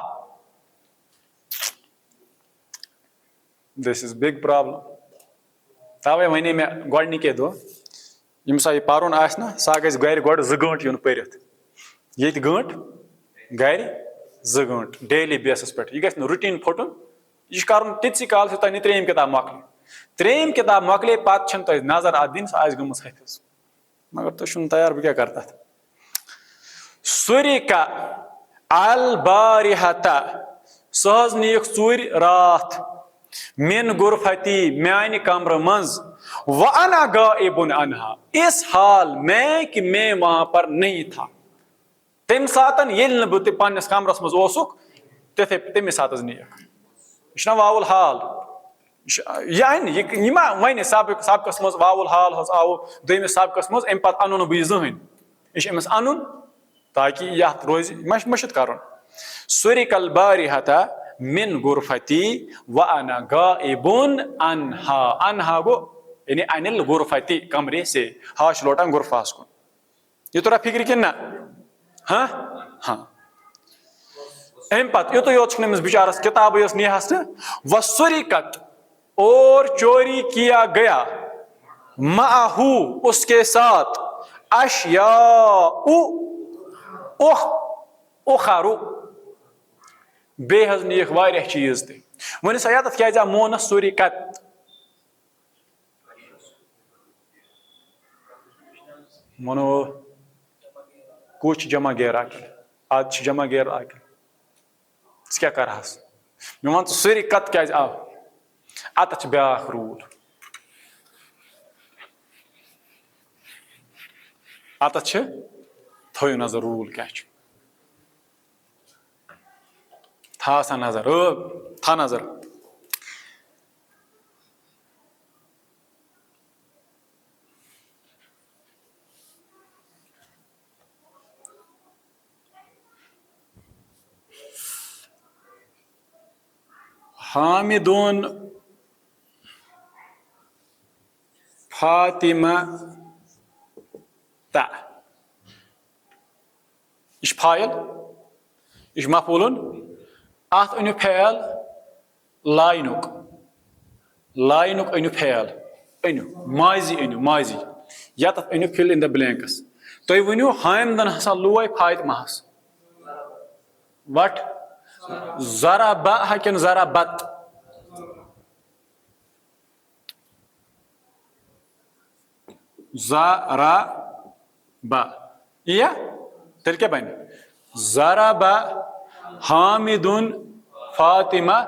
This is big problem. तवे वने मे गोडनिके दो यम सा यह पर्न आस ना सा गज गर गोड 2 घंटे यून परित ये घंट गर 2 घंटे डेली बेसिस पे। यह गि रूटीन फुटन। यह कर तीस काल से तुम 3 किताब मकल 3 किताब मकले पे तुम नजर अत दिन सह गम हफिज मगर तुम तैयार बह क्या कर तथ। सुरिका अल बारिहता सह नीक चूर रात। मिन गुरफती म्यान कमर मज। व अना गाइबुन अनहा इस हाल में कि मैं वहां पर नहीं था। तम सातन ये बह पन्नस कमरस मज ओसुक तिथे तमे सात नीक यह वावुल हाल। यह मा वन सबकस मज वावुल हाल आव दोमिस सबकस मज अम पे अनु बह जहन यह अमिस अनु ताकि यह रोज मशिद कर। सुरिकल बारिहता मिन गुरफती व अना गाइबुन अनहा। अनहा गो यानी अनिल गुरफती कमरे से हाश लोटान गुरफास को। ये तोरा फिक्र कि ना? हाँ हाँ। अम पे युत योत बिचारस किताब निहस व सुरिकत और चोरी किया गया माहू उसके साथ अशिया उखरु बेहज नीक वारिया चीज ते वन सा यत क्या मोन सुरिकत मनो कुछ जमा गैर आकिल आज जमा गैर आकिल क्या कर मे वन सुरिकत क्या आव अत ब्या रूल अत थो नजर रूल क्या था सा नजर था नजर। हामिदुन फातिमा ता यह फाइल यह मफूलन अत अनु फैल लाइनुक अनु फैल अनु माजी यत अनु फिल इन द ब्लैंकस तुम वनु हामिदन हसा लोय फातिमाहस वट ज़राबा हकिन ज़राबत ज़राबा या तेल क्या बन ज़राबा हामिदुन फातिमा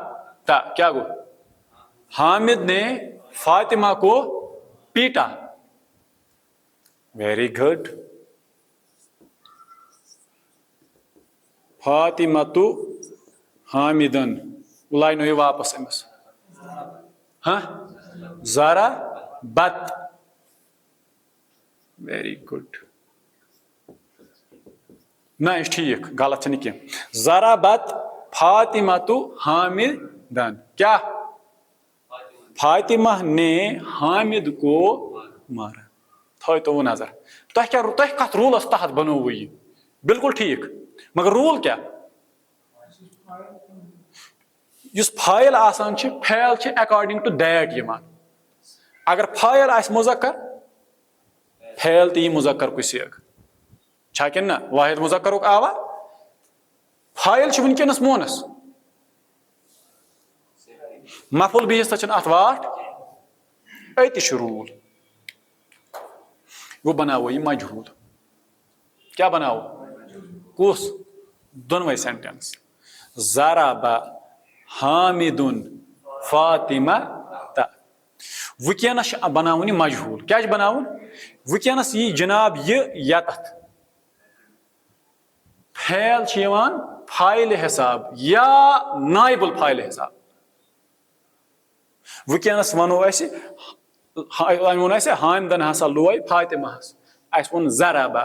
ता क्या गो हामिद ने फातिमा को पीटा वेरी गुड फातिमा तो हामिदन लाइन हुई वापस अमस हाँ ज़रा बत वेरी गुड ना ठीक गलत नहीं क्या ज़रा बत फातिमा तो हामिदन क्या फातिमा ने हामिद को मारा थो तो वो नजर तुह क्या तुह कत रूलस तहत बनो ये बिल्कुल ठीक मगर रूल क्या इस फाइल आसान छ फैल छ अकॉर्डिंग टू दैट यमान अगर फाइल आस मुज़क्कर फैल ती मुज़क्कर को सेग छा कि ना वाहिद मुज़क्कर आवा फाइल छ वनकनस मोनस मफुल बिहिस तचन अत वाट अति छ रूल वो बनाओ ये मजहूल क्या बनाओ कुस दोनों सेंटेंस ज़राबा हामिदुन फातिमा ता वुकनस बनावन मजहूल क्या बनावन वुकनस ये जनाब ये यतत फैल फाइल हिसाब या नाइबुल फाइल हिसाब वुकनस वनो हामिदन हसा लोय फातिमा अस वो ज़राबा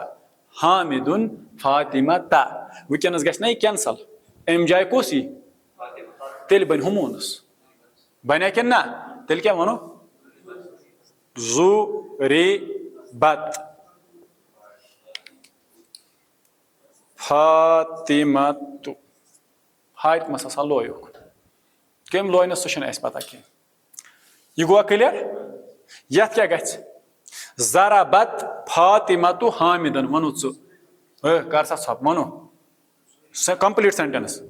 हामिदुन फातिमा ता वुकनस गस ना कैंसल अम जाय कुस यह तेल बन हमोनस बने कि ना तेल क्या वनो ज़ुरिबत फातिमतु फातिमस हसा लोयुक कम लोयनस सह पता कह यह गो क्लियर यथ क्या गछ ज़राबत फातिमतु हामिदन वनो कर सा सब वनो कंप्लीट सेंटेंस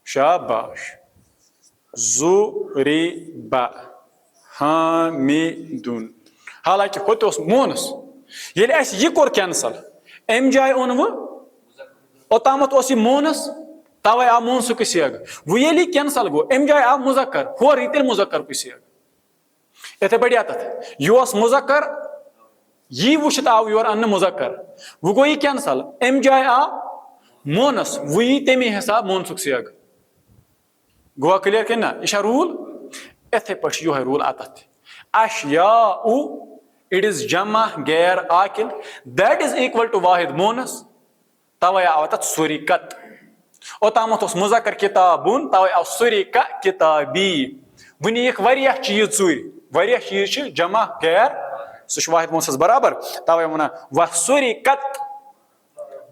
शाबाश ज़ुरिबा हामिदुन हालांकि होत मोनस ये यह कोर कैंसल अम जाय ओन ओतामत मोनस तवे आव मोनसुक सेग वो ये कैंसल गो अम जाय आव मुज़क्कर होर तेल मुज़क्कर को सेग इथे बढ़िया तथ यह मुज़क्कर यह वुचित आव योर अन्न मुज़क्कर वो गो यह कैंसल अम जाय आव मोनस वो यी तमे हिसाब मोनसुक सेग गोवा क्लियर कि ना यह रूल इथे पे यो रूल अतथ अशयाउ इट इज जमा गैर आकिल दैट इज इक्वल टू वाहिद मोनस तवे आव तथ सुरिकत ओतामत मुज़क्कर किताबुन तवे आव सुरिका किताबी वनिक वारिया चीज चूर वारिया चीज जमा गैर सह वाहिद मोनस बराबर तवे वना वसुरिकत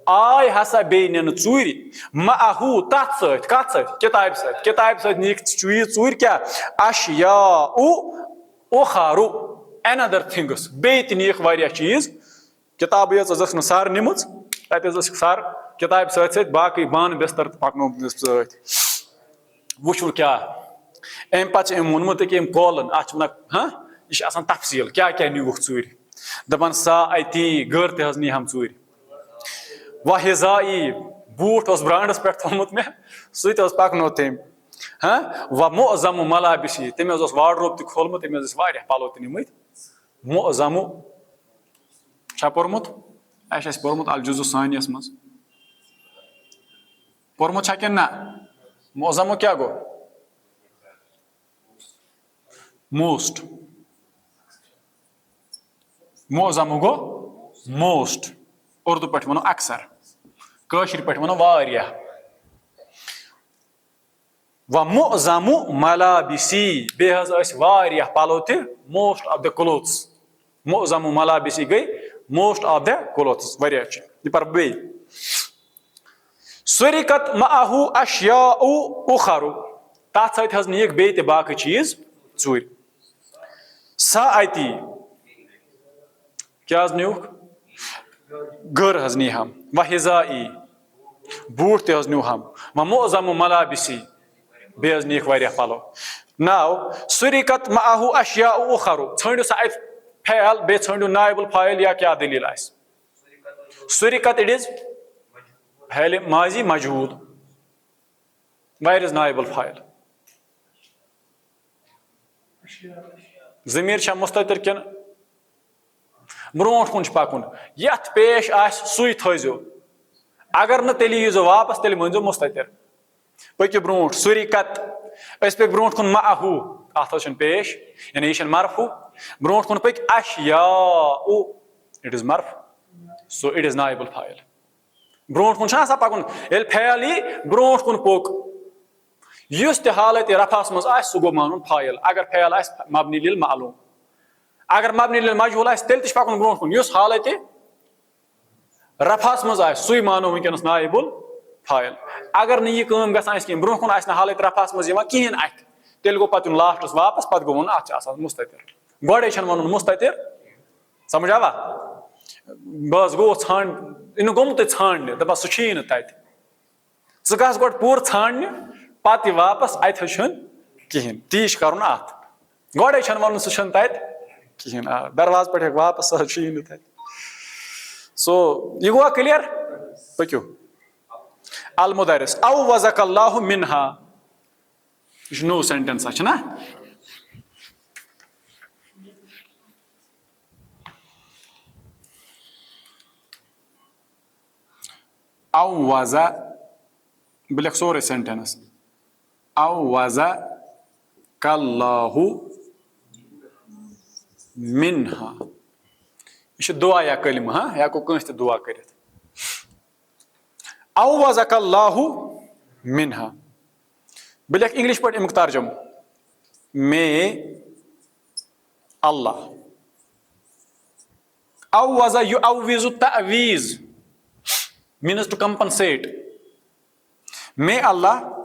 आय हसा बे निन चूर महू तथ कत किताब नीक चीज चूर क्या अशयाउ उखारु अनदर थिंग्स बे नीक वारिया चीज किताब यक सार निम तक सार किताब सत बाकी बान बिस्तर पकनो सत वुचु क्या अम पे वोनमुत कि कॉलन अत हाँ यह तफसील क्या क्या नीवुक चूर दपान सा अति गर तह नी हम चूर वहिजाई बूट ब्रांडस पे थोमुत मे सत पकनो तम हाँ व मोजम मलाबिशी तम वार्ड्रोब त खोलमुत तम पलो त निमत मोजमु पोर्मुत पोर्मुत अल जुज़ु सानियस मज पोर्मुत कि ना मोजमु क्या गो मोस्ट मोजमु गो मोस्ट उर्दू पे वनो अक्सर कशिर पे वनो वारिया व मुअज़्ज़मु मलाबिसी बेहज अस वारिया पलो ते मोस्ट ऑफ द क्लोथ्स मुअज़्ज़मु मलाबिसी गई मोस्ट ऑफ द क्लोथ्स वारिया छ ये पर बे सुरिकत माहु अशियाउ उखरु तथ सहित हज नीक बे ते बाकी चीज चूर साअती क्या हज न्यूक घर हज नी हम व हिज़ाई बूट ते हज न्यू हम व मुअज़्ज़मु मलाबिसी बे हज नीक वारिया पलो नाउ सुरिकत माहु अशियाउ उखरु छंडो सा फैल बे छंडो नाइबुल फाइल या क्या दलील आस सुरिकत इट इज फैल माजी मजहूल वायर इज नाइबुल फाइल ज़मीर छा मुस्ततिर किन ब्रोट कुन पकुन यथ पेश आस सुई थो अगर न तेल यीजो वापस तेल मो मुस्ततिर पकि ब्रोट सुरिकत अस पे ब्रोट कुन माहू अथ पेश यानी यह मरफू ब्रोट कुन पक अशियाउ इट इज मरफू सो इट इज नाइबुल फाइल ब्रोट कुन पकुन ये फैल यी ब्रोट कुन पोक युस ते हालत रफास मज आस सह गो मानुन फाइल अगर फैल आस मबनी लिल मालूम अगर मबनी लिल मजहूल आस तेल ते पकुन ब्रोट कुन युस हालत रफास मज आस सुई मानो वनकस नाइबुल फाइल अगर नहीं काम गसान कहीं ब्रोह कुन आस हालत रफास मज कहें अथ तेल गो पे लास्टस वापस पे गो वन अत मुस्ततिर गोडे वन मुस्ततिर समझ आवा बस गो छान इन गोमुत छान दपा सह तत गस गो पूर छान पे वापस अत कहें ती कर अत गोडे वन सह तत कहें दरवाज पे वापस सह तत सो यह गो क्लियर पक्यू अल मुदरिस औ वज़कल्लाहु मिन्हा यह नो सेंटेंस ना औ वज़ा बह लिख सोरे सेंटेंस औ वज़कल्लाहु मिन्हा यह दुआ या कलिमा हाँ या को कंस दुआ कर औ वज़कल्लाहु मिन्हा बह लिख इंग्लिश पे अमुक तर्जुम मे अल्लाह औ वज़ा युअव्विज़ु तअवीज़ means to compensate may Allah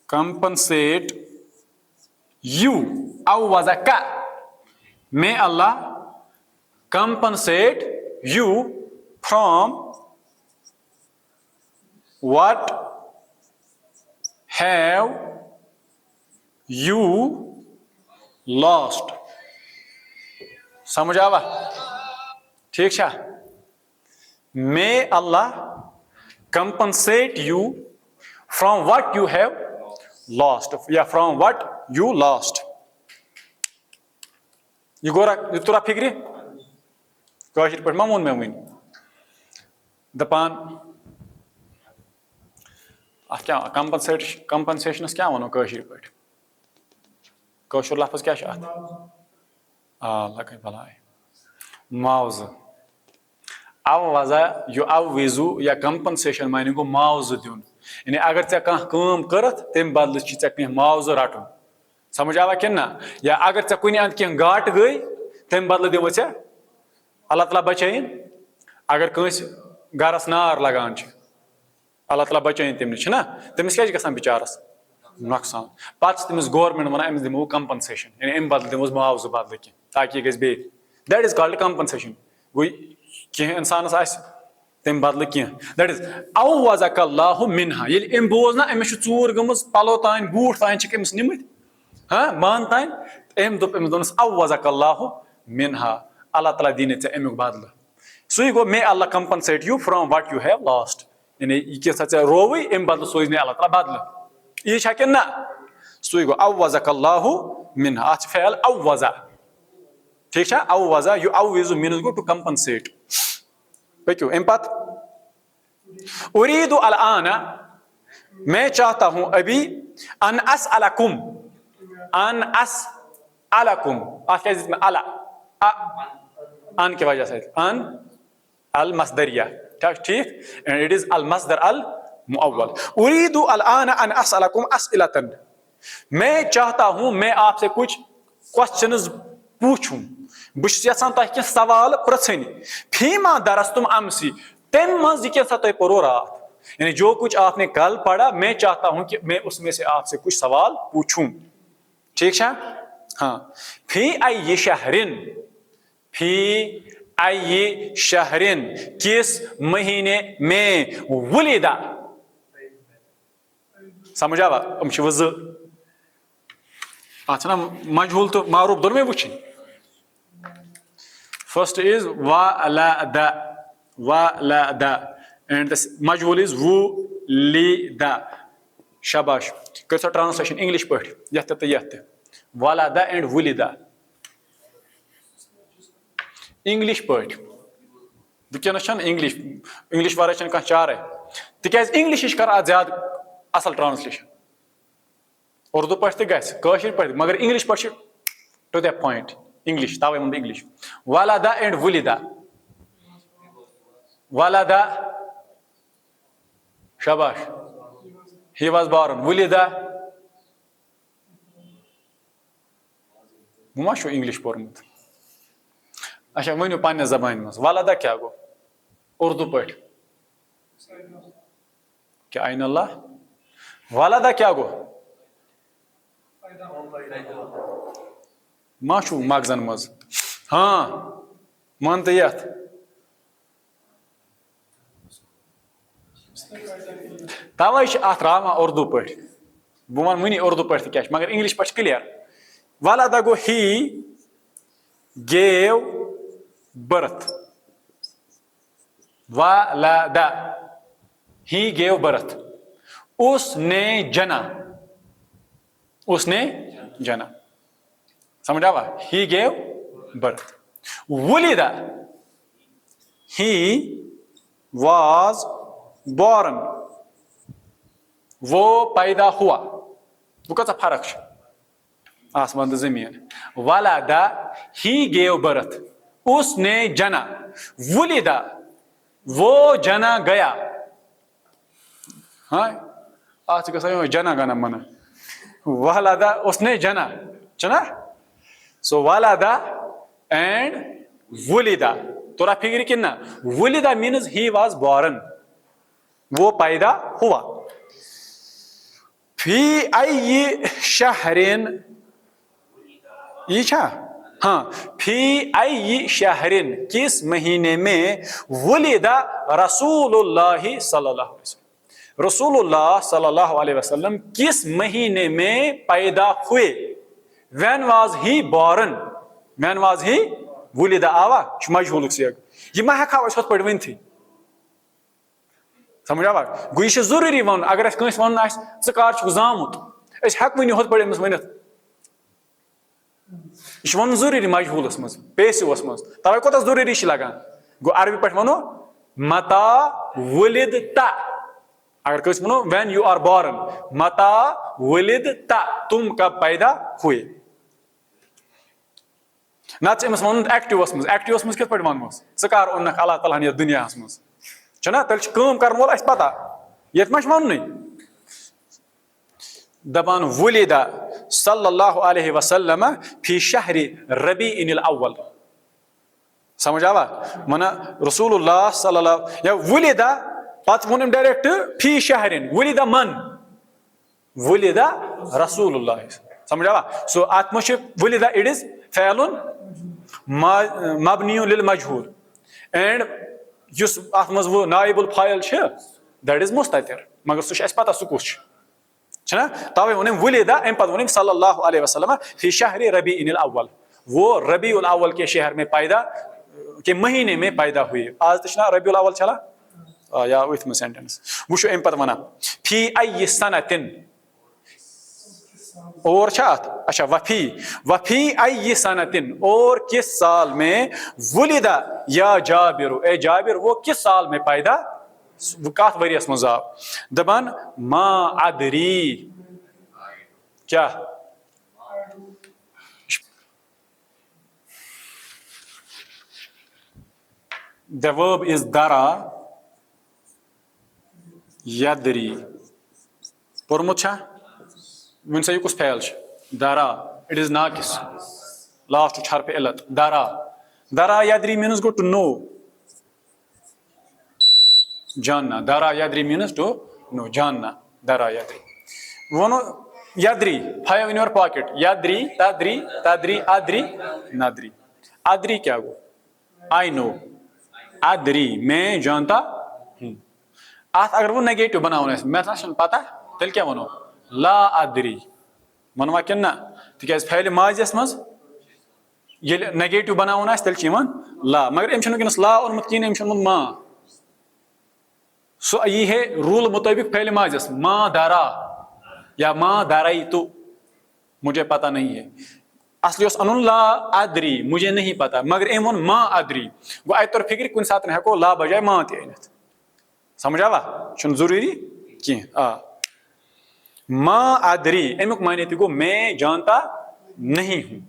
compensate you औ वज़का may Allah compensate you from what have you lost समझ आवा ठीक है may Allah compensate you from what you have lost from what you lost यह गोरा यह तुरा फिक्री कशिर पे मोन मे वन दपान अत क्या कंपनसेशनस क्या वनो कशिर पे कशुर लफ्ज क्या लगे भलाय मुआवज़ औ वज़ा युअव्विज़ु या कंपनसेशन माने गो मुआवज़ दिन यानी अगर ऐ काम करत तम बदल ऐ मुआवज़ रटन समझ आवा कि ना या अगर ऐ कुन अंद कह घाट गई तम बदल दिव ऐ अल्लाह ताला बचाइन अगर कंस गरस नार लगान अल्लाह ताला बचाइन तम नश ना तमिस क्या गसान बिचारस नुकसान पे तमिस गवर्नमेंट वन अमिस दिमो कंपनसेशन यानी अम बदल दिमोस मुआवज़ बदल कह ताकि यह गई दैट इज कॉल्ड कंपनसेशन गो कह इंसानस तम बदल कह दैट इज औ वज़कल्लाहु मिन्हा ये अम बोज ना अमिस चूर गम पलो तान बूट तान अमिस निमित हाँ मान तान अम दोपस औ वज़कल्लाहु मिन्हा अल्लाह ताला दीन अमुक बदल सही गो may Allah compensate you from what you have lost यानी यह रोवई अम बदल सोज अल्लाह ताला बदल यह कि ना सही गो औ वज़कल्लाहु मिन्हा अत फैल औ वज़ा ठीक है औ वज़ा युअव्विज़ु मीन्स गो टू कंपनसेट पक्यू अम पत उरीदु अल आना मैं चाहता हूं अभी अन अस्अलकुम अत क्या अला अन की वजह से अन अल मसदरिया ठीक इट इज अल मसदर अल मुअव्वल। उरीदु अल-आन अन असअलकुम अस्इलतन, मैं चाहता हूं मैं आपसे कुछ क्वेश्चंस पूछूं, बस यसान तह के सवाल प्रछन। फीमा दरस्तुम अमसी, तम मज क्या तह पढ़ो रात, यानी जो कुछ आपने कल पढ़ा मैं चाहता हूं कि मैं उसमें से आपसे कुछ सवाल पूछूं। ठीक है? हाँ। फी आई शहरिन, फी आई शहरिन, किस महीने में वुलिदा, समझ आवा वज अच्छा मजहूल तो मारूफ दोनों में वुच। फर्स्ट इज वलदा, वलदा, एंड मजहूल इज वुलिदा। शाबाश, कर सा ट्रांसलेशन इंग्लिश पे यथ तो यथ, वलदा एंड वुलिदा इंग्लिश पे। वनस इंग्लिश, इंग्लिश वारे कह चारे, तिक इंग्लिश कर ज्यादा असल ट्रांसलेशन। उर्दू पे गशर पे, मगर इंग्लिश पे टू द पॉइंट इंग्लिश, तवे वो इंग्लिश। वलदा एंड वुलिदा, वलदा शाबाश, he was born, वुलिदा मा इंग्लिश पोर्मुत। अच्छा वनु पे जबान मज वलदा क्या गो उर्दू पे, क्या आइन अल्लाह, वलदा क्या गो माशू मगजन मज। हाँ मन तो यथ तवे अत रावा उर्दू पे, बह वन वनी उर्दू पे क्या, मगर इंग्लिश पे क्लियर। वलदा गो ही गेव बर्थ, वलदा ही गेव बर्थ, उसने जना, उसने जना, समझ आवा, ही गेव बर्थ। वुलिदा, ही वाज बॉर्न, वो पैदा हुआ। वो कत फर्क आसमान तो जमीन। वलदा ही गेव बर्थ, उसने जना, वुलिदा वो जना गया। हाँ आज ग जना गना मना, वलदा उसने जना चना। सो वलदा एंड वुलिदा तोरा फिक्र कि ना, वुलिदा मीन्स ही वाज बॉर्न, वो पैदा हुआ। फी आई शहरिन, ये हाँ, फी आई शहरिन, किस महीने में वुलिदा रसूलुल्लाह सल्लल्लाहु अलैहि वसल्लम, रसूलुल्लाह सल्लल्लाहु अलैहि वसल्लम किस महीने में पैदा हुए। When was he born, when was he वुलिदा आवा मजहूल सेग, यह मा हेका अस पे वन थी, समझ आवा। गो यह जरूरी वन, अगर कस वन कर जामुत हेक वन होत पे वन, यह वन जरूरी मजहूलस मज पेसिवस मज, तवे कोत जरूरी लगान। गो अरबी पे वनो मता वुलिद ता, अगर कस वनो व्हेन यू आर बॉर्न, मता वुलिद ता, तुम कब पैदा हुए। ना वन एक्टिवस मज, एक्टिवस मज कत वनमस कर ओनक अल्लाह ताला ये दुनिया मज छना, तेल कम कर वोल अस पता, ये मा वन दपान वुलिदा सल्लल्लाहु अलैहि वसल्लम फी शहरी रबीइल अव्वल, समझ आवा। मना रसूलुल्लाह सल्लल्लाहु या वुलिदा पत वोन डायरेक्ट फी शहरिन, वुलिदा मन, वुलिदा रसूलुल्लाह, समझ आवा। सो आत्मश वुलिदा इट इज फैलुन मबनियुन लिल मजहूल, एंड युस अत मज वो नाइबुल फाइल दैट इज मुस्ततिर, मगर सह पता सह कुछ छना, तवे वन वुलिदा अम पे वन सल्लल्लाहु अलैहि वसल्लम फी शहरी रबीइल अव्वल, वो रबीउल अव्वल के शहर में पैदा, के महीने में पैदा हुए। आज तो रबीउल अव्वल चला या उथ में सेंटेंस वो अम पे वन फी आई सनतिन, और अच्छा वफी, वफी आई सनतिन, और किस साल में वुलिदा या जाबिर, ए जाबिर वो किस साल में पैदा, कत वरियस मज आव। दपान मा अदरी, क्या the verb is dara, यदरी पोर्मुत छा वन सा कुछ फैल दरा इट इज नाकिस लास्ट हरफ इलत दरा दरा यदरी मीन्स गो टू नो जानना दरा यदरी मीन्स टू नो जानना दरा यदरी वनो यदरी 5 in your pocket यदरी तदरी तदरी Adri नदरी Adri क्या गो आई नो अदरी मैं जानता हूँ अत अगर वो नेगेटिव बनावन मे पता तेल क्या वनो ला अदरी मनवा कि ना तिकाज फेल माजियस मज ये नेगेटिव बनावन तेल ला मगर अम वनकस ला ओनमुत कहीं अम मा सो यी है रूल मुताबिक फेल माजियस मा दरा या मा दराई तो मुझे पता नहीं है असली अन ला अदरी मुझे नहीं पता मगर अम वो मा अदरी गो अत तर फिक्र कुन सात हेको ला बजाय मा अनित समझ आवा जरूरी कह मा अदरी अमुक माने गो मैं जानता नहीं हूँ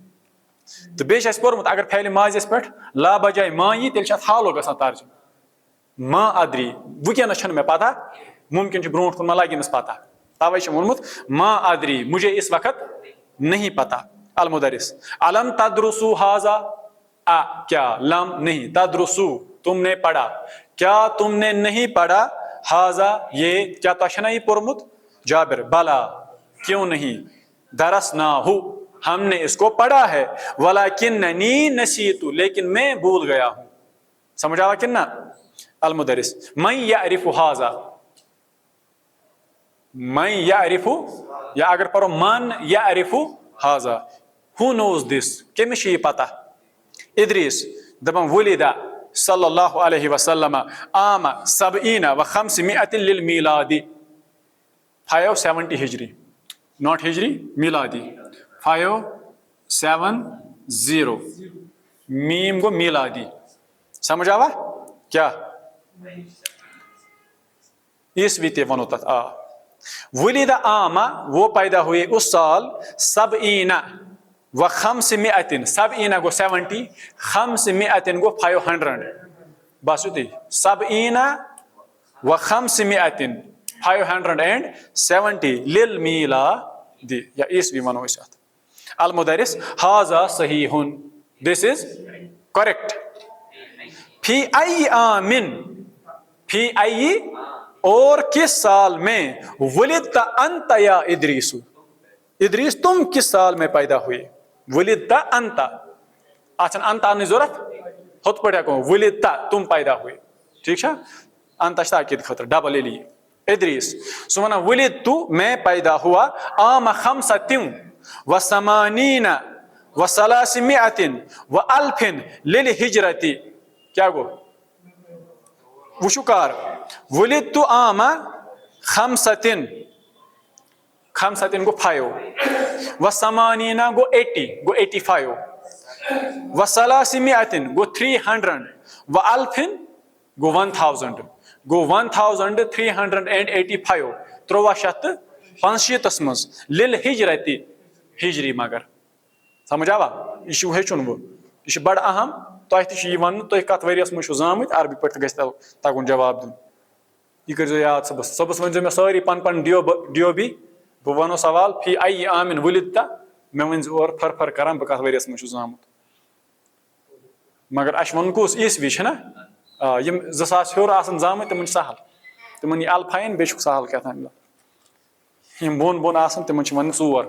तो बेस पोर्मुत अगर फैल माजियस पे ला बजाय मा यी तेल हालो गसान तर्जुम मा अदरी वुकस मे पता मुमकिन ब्रो कुन मा लगे पता तवे वोनमुत मा अदरी मुझे इस वक्त नहीं पता अलमुदरिस अलम तदरुसु हाजा आ क्या लम नहीं तदरुसु तुमने पढ़ा क्या तुमने नहीं पढ़ा हाजा ये क्या तो नहीं पोर्मुत जाबिर बला क्यों नहीं दरस ना हु हमने इसको पढ़ा है वलाकिन्नी नसीतु लेकिन मैं भूल गया हूं समझ आवा कि ना अलमुदरिस मैं यारिफु हाजा मैं यारिफु या अगर पढ़ो मन यारिफु हाजा हु नोज दिस केमिश ये पता इद्रीस दबम वलिदा सल्लल्लाहु अलैहि वसल्लम आम सबईन व खम्समिअतिन लिल मिलादी 570 हिजरी नॉट हिजरी मिलादी 570 मीम गो मिलादी समझ आवा क्या ईस्वी ते वनो तथ आ वलिदा आमा वो पैदा हुए उस साल सबईना व खम्समिअतिन सबईना गो 70 खम्समिअतिन गो 500 बस युती सबईना व खम्समिअतिन 570 लिल मिलादी या ईस्वी वनो इस अलमुदरिस हाजा सहीहुन दिस इज करेक्ट फी आई आमिन फी आई और किस साल में वलिद अंत या इद्रीसु इद्रीस तुम किस साल में पैदा हुए वलिद अंत अच्छा अंत आने जरूरत होत पड़ा को वलिद तुम पैदा हुए ठीक है अंत ताकीद खतर double Eli Idris Sumana valid तू मैं पैदा हुआ आम खम्सतिन व समानीना व सलासिमिअतिन व अल्फिन लिल हिजरती क्या गो वशुकार वलिद तु आमा खम्सतिन खम्सतिन गो 5 व समानीना गो 80 गो 85 व सलासिमिअतिन गो 300 व अल्फिन गो 1000 गो 1385 385 मज लिल हिजरती हिजरी मगर समझ आवा यह हेचुन वो यह बड़ अहम तुम वन तुम कत वरियस मज जामत अरबी पे तगुन जवाब दिन यह कर याद सबस वन मे सारी पन पन डियोबी बह वनो सवाल फी आई आमिन वलिद मे वन और फर फर करान बह कत वरियस मज जामत मगर अस वन कुस ईस्वी ना यम 2000 हर आसन जामत तिमन सहल तिमन यह अल्फाइन बे सहल क्या यम बोन बोन आसन तिमन वन 4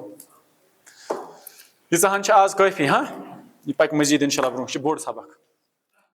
यह आज काफी हाँ यह पक मजीद इंशाल्लाह ब्रोह बोड़ सबक।